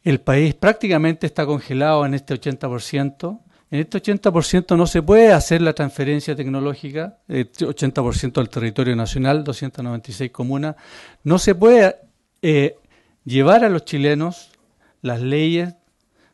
El país prácticamente está congelado en este 80%. En este 80% no se puede hacer la transferencia tecnológica, 80% del territorio nacional, 296 comunas. No se puede llevar a los chilenos las leyes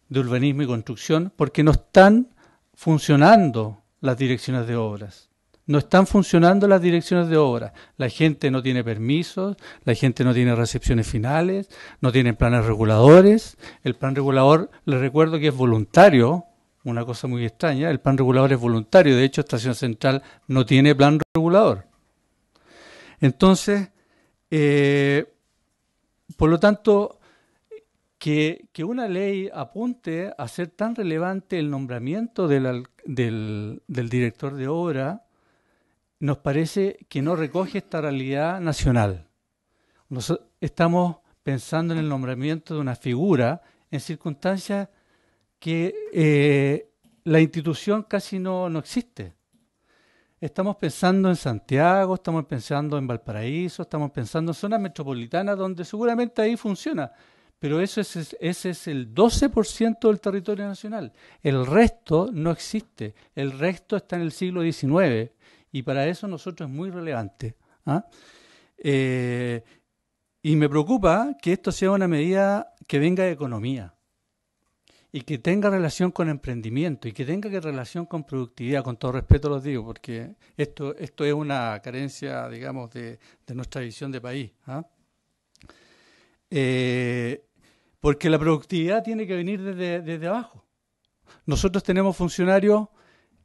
de urbanismo y construcción porque no están funcionando las direcciones de obras. No están funcionando las direcciones de obras. La gente no tiene permisos, la gente no tiene recepciones finales, no tiene planes reguladores. El plan regulador, les recuerdo que es voluntario, una cosa muy extraña, el plan regulador es voluntario. De hecho, Estación Central no tiene plan regulador. Entonces, por lo tanto, que una ley apunte a ser tan relevante el nombramiento del director de obra, nos parece que no recoge esta realidad nacional. Estamos pensando en el nombramiento de una figura en circunstancias que la institución casi no existe. Estamos pensando en Santiago, estamos pensando en Valparaíso, estamos pensando en zonas metropolitanas donde seguramente ahí funciona, pero ese es el 12% del territorio nacional. El resto no existe, el resto está en el siglo XIX y para eso nosotros es muy relevante. ¿Ah? Y me preocupa que esto sea una medida que venga de economía y que tenga relación con emprendimiento y que tenga relación con productividad, con todo respeto los digo, porque esto es una carencia, digamos, de nuestra visión de país. ¿Ah? Porque la productividad tiene que venir desde abajo. Nosotros tenemos funcionarios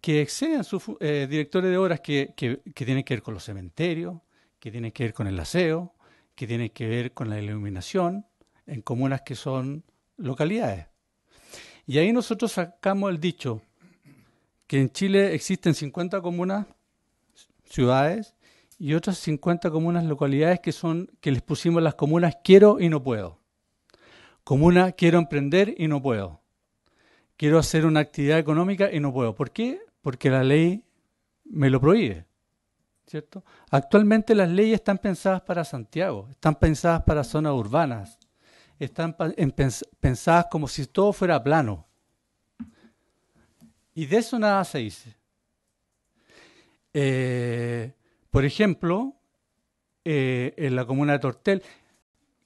que exceden sus directores de obras que tienen que ver con los cementerios, que tienen que ver con el aseo, que tienen que ver con la iluminación en comunas que son localidades. Y ahí nosotros sacamos el dicho que en Chile existen 50 comunas, ciudades, y otras 50 comunas, localidades que les pusimos las comunas quiero y no puedo. Comuna quiero emprender y no puedo. Quiero hacer una actividad económica y no puedo. ¿Por qué? Porque la ley me lo prohíbe, ¿cierto? Actualmente las leyes están pensadas para Santiago, están pensadas para zonas urbanas, están pensadas como si todo fuera plano. Y de eso nada se dice. Por ejemplo, en la comuna de Tortel,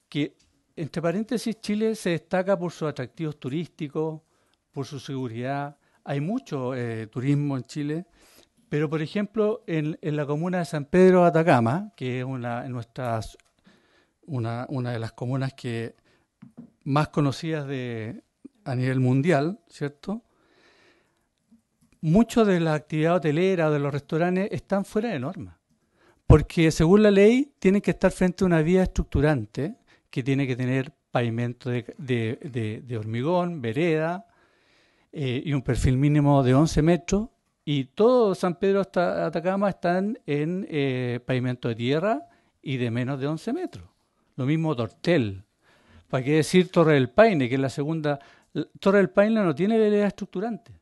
que entre paréntesis Chile se destaca por sus atractivos turísticos, por su seguridad. Hay mucho turismo en Chile, pero por ejemplo en la comuna de San Pedro de Atacama, que es una de las comunas que más conocidas a nivel mundial, ¿cierto? Mucho de la actividad hotelera o de los restaurantes están fuera de norma, porque según la ley tienen que estar frente a una vía estructurante que tiene que tener pavimento de hormigón, vereda y un perfil mínimo de 11 metros, y todo San Pedro hasta Atacama están en pavimento de tierra y de menos de 11 metros. Lo mismo Tortel. ¿Para qué decir Torre del Paine, que es la segunda? Torre del Paine no tiene vereda estructurante.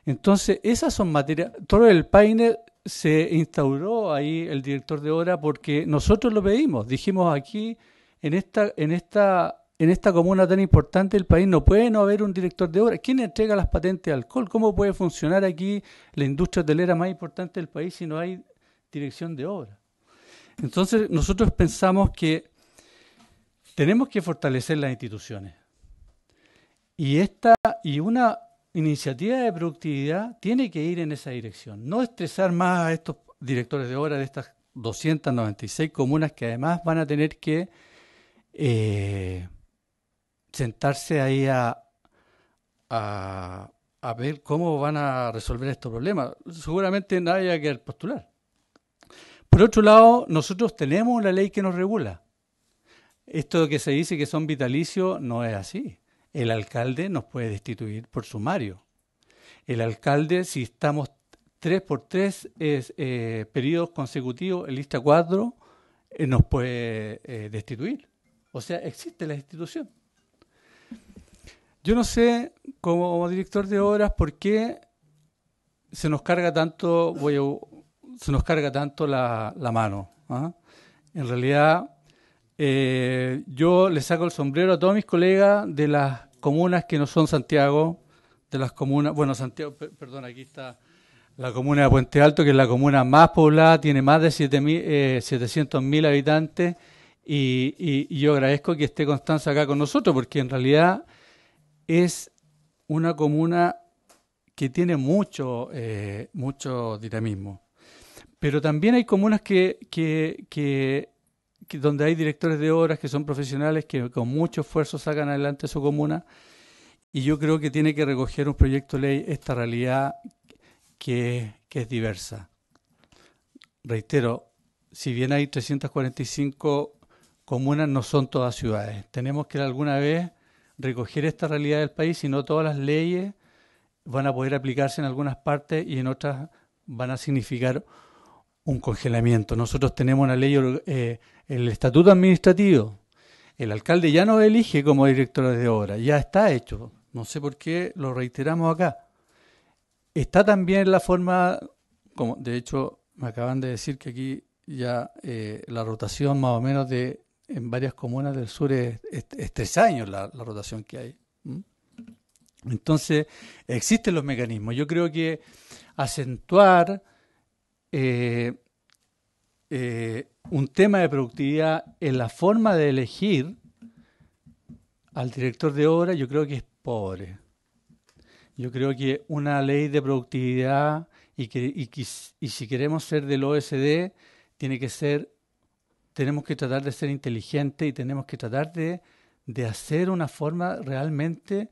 Entonces, esas son materias. Torre del Paine se instauró ahí el director de obra porque nosotros lo pedimos. Dijimos aquí, en esta comuna tan importante del país, no puede no haber un director de obra. ¿Quién entrega las patentes de alcohol? ¿Cómo puede funcionar aquí la industria hotelera más importante del país si no hay dirección de obra? Entonces, nosotros pensamos que tenemos que fortalecer las instituciones. Y una iniciativa de productividad tiene que ir en esa dirección. No estresar más a estos directores de obra de estas 296 comunas que además van a tener que sentarse ahí a ver cómo van a resolver estos problemas. Seguramente nadie va a querer postular. Por otro lado, nosotros tenemos una ley que nos regula. Esto que se dice que son vitalicios no es así. El alcalde nos puede destituir por sumario. El alcalde, si estamos 3 por 3 periodos consecutivos en lista 4, nos puede destituir. O sea, existe la institución. Yo no sé, como director de obras, por qué se nos carga tanto, la mano. ¿Ah? En realidad, yo le saco el sombrero a todos mis colegas de las comunas que no son Santiago, de las comunas, Santiago, perdón, aquí está la comuna de Puente Alto, que es la comuna más poblada, tiene más de 700.000 habitantes, y yo agradezco que esté Constanza acá con nosotros, porque en realidad es una comuna que tiene mucho dinamismo. Pero también hay comunas que donde hay directores de obras que son profesionales que con mucho esfuerzo sacan adelante su comuna, y yo creo que tiene que recoger un proyecto de ley esta realidad que es diversa. Reitero, si bien hay 345 comunas, no son todas ciudades. Tenemos que alguna vez recoger esta realidad del país, y no todas las leyes van a poder aplicarse en algunas partes y en otras van a significar un congelamiento. Nosotros tenemos una ley, el estatuto administrativo. El alcalde ya no elige como director de obra, ya está hecho. No sé por qué lo reiteramos acá. Está también la forma, como de hecho me acaban de decir que aquí ya la rotación más o menos en varias comunas del sur es 3 años la rotación que hay. Entonces, existen los mecanismos. Yo creo que acentuar un tema de productividad en la forma de elegir al director de obra, yo creo que es pobre. Yo creo que una ley de productividad y si queremos ser del OECD, tenemos que tratar de ser inteligentes y tenemos que tratar de hacer una forma realmente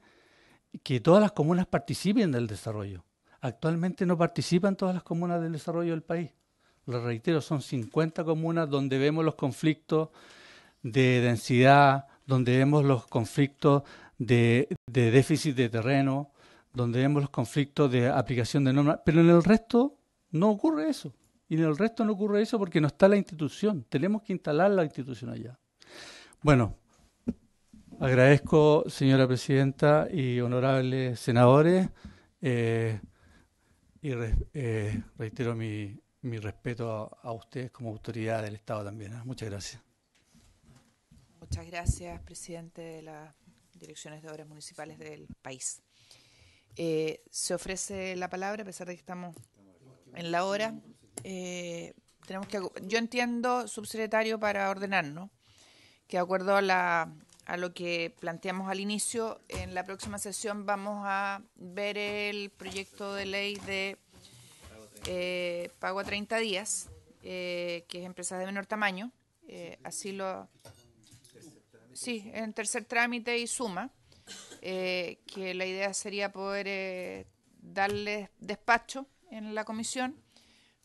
que todas las comunas participen del desarrollo. Actualmente no participan todas las comunas del desarrollo del país. Lo reitero, son 50 comunas donde vemos los conflictos de densidad, donde vemos los conflictos de déficit de terreno, donde vemos los conflictos de aplicación de normas, pero en el resto no ocurre eso. Y en el resto no ocurre eso porque no está la institución. Tenemos que instalar la institución allá. Bueno, agradezco, señora presidenta y honorables senadores, y reitero mi respeto a ustedes como autoridad del Estado también. Muchas gracias. Muchas gracias, presidente de las direcciones de obras municipales del país. Se ofrece la palabra, a pesar de que estamos en la hora. Yo entiendo, subsecretario, para ordenarnos, que de acuerdo a lo que planteamos al inicio, en la próxima sesión vamos a ver el proyecto de ley de pago a 30 días, que es empresas de menor tamaño. Sí, en tercer trámite y suma, que la idea sería poder darle despacho en la comisión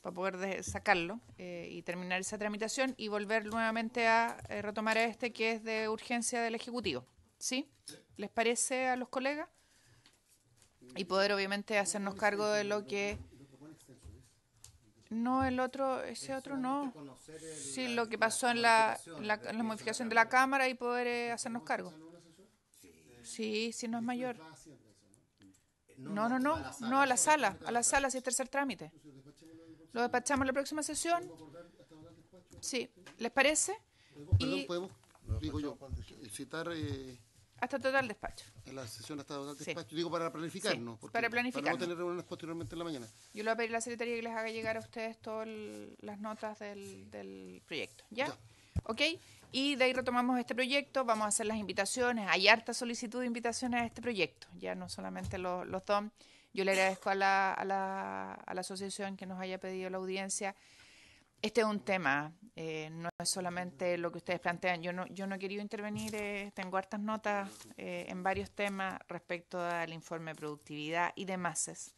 para poder sacarlo y terminar esa tramitación y volver nuevamente a retomar que es de urgencia del Ejecutivo. ¿Sí? ¿Les parece a los colegas? Y poder obviamente hacernos cargo de lo que... No, ese otro no. Sí, lo que pasó en la modificación de la Cámara y poder hacernos cargo. Sí, si no es mayor. No, a la sala, si es tercer trámite. Lo despachamos en la próxima sesión. Sí, ¿les parece? Perdón, podemos, digo yo, citar... hasta total despacho. En la sesión hasta total despacho, digo para planificarnos. Sí, para planificarnos. Para no tener reuniones posteriormente en la mañana. Yo le voy a pedir a la Secretaría que les haga llegar a ustedes todas las notas del proyecto. ¿Ya? ¿Ok? Y de ahí retomamos este proyecto, vamos a hacer las invitaciones. Hay harta solicitud de invitaciones a este proyecto, ya no solamente los DOM. Yo le agradezco a la asociación que nos haya pedido la audiencia. Este es un tema, no es solamente lo que ustedes plantean. Yo no he querido intervenir, tengo hartas notas en varios temas respecto al informe de productividad y demás.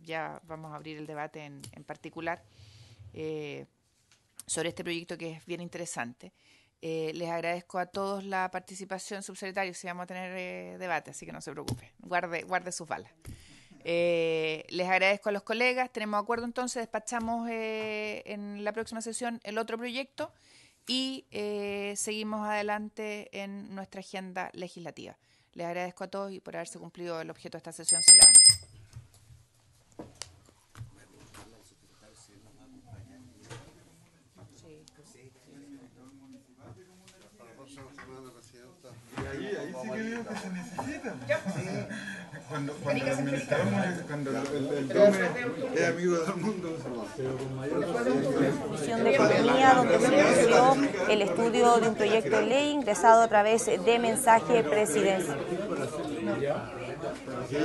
Ya vamos a abrir el debate en particular sobre este proyecto que es bien interesante. Les agradezco a todos la participación, subsecretario, si vamos a tener debate, así que no se preocupe, guarde sus balas. Les agradezco a los colegas, tenemos acuerdo entonces, despachamos en la próxima sesión el otro proyecto y seguimos adelante en nuestra agenda legislativa. Les agradezco a todos y por haberse cumplido el objeto de esta sesión. Se levanta. Ahí sí que veo que se necesitan. Cuando el DOME es amigo del mundo. Comisión de Economía, donde se inició el estudio de un proyecto de ley ingresado a través de mensaje presidencial. Sí.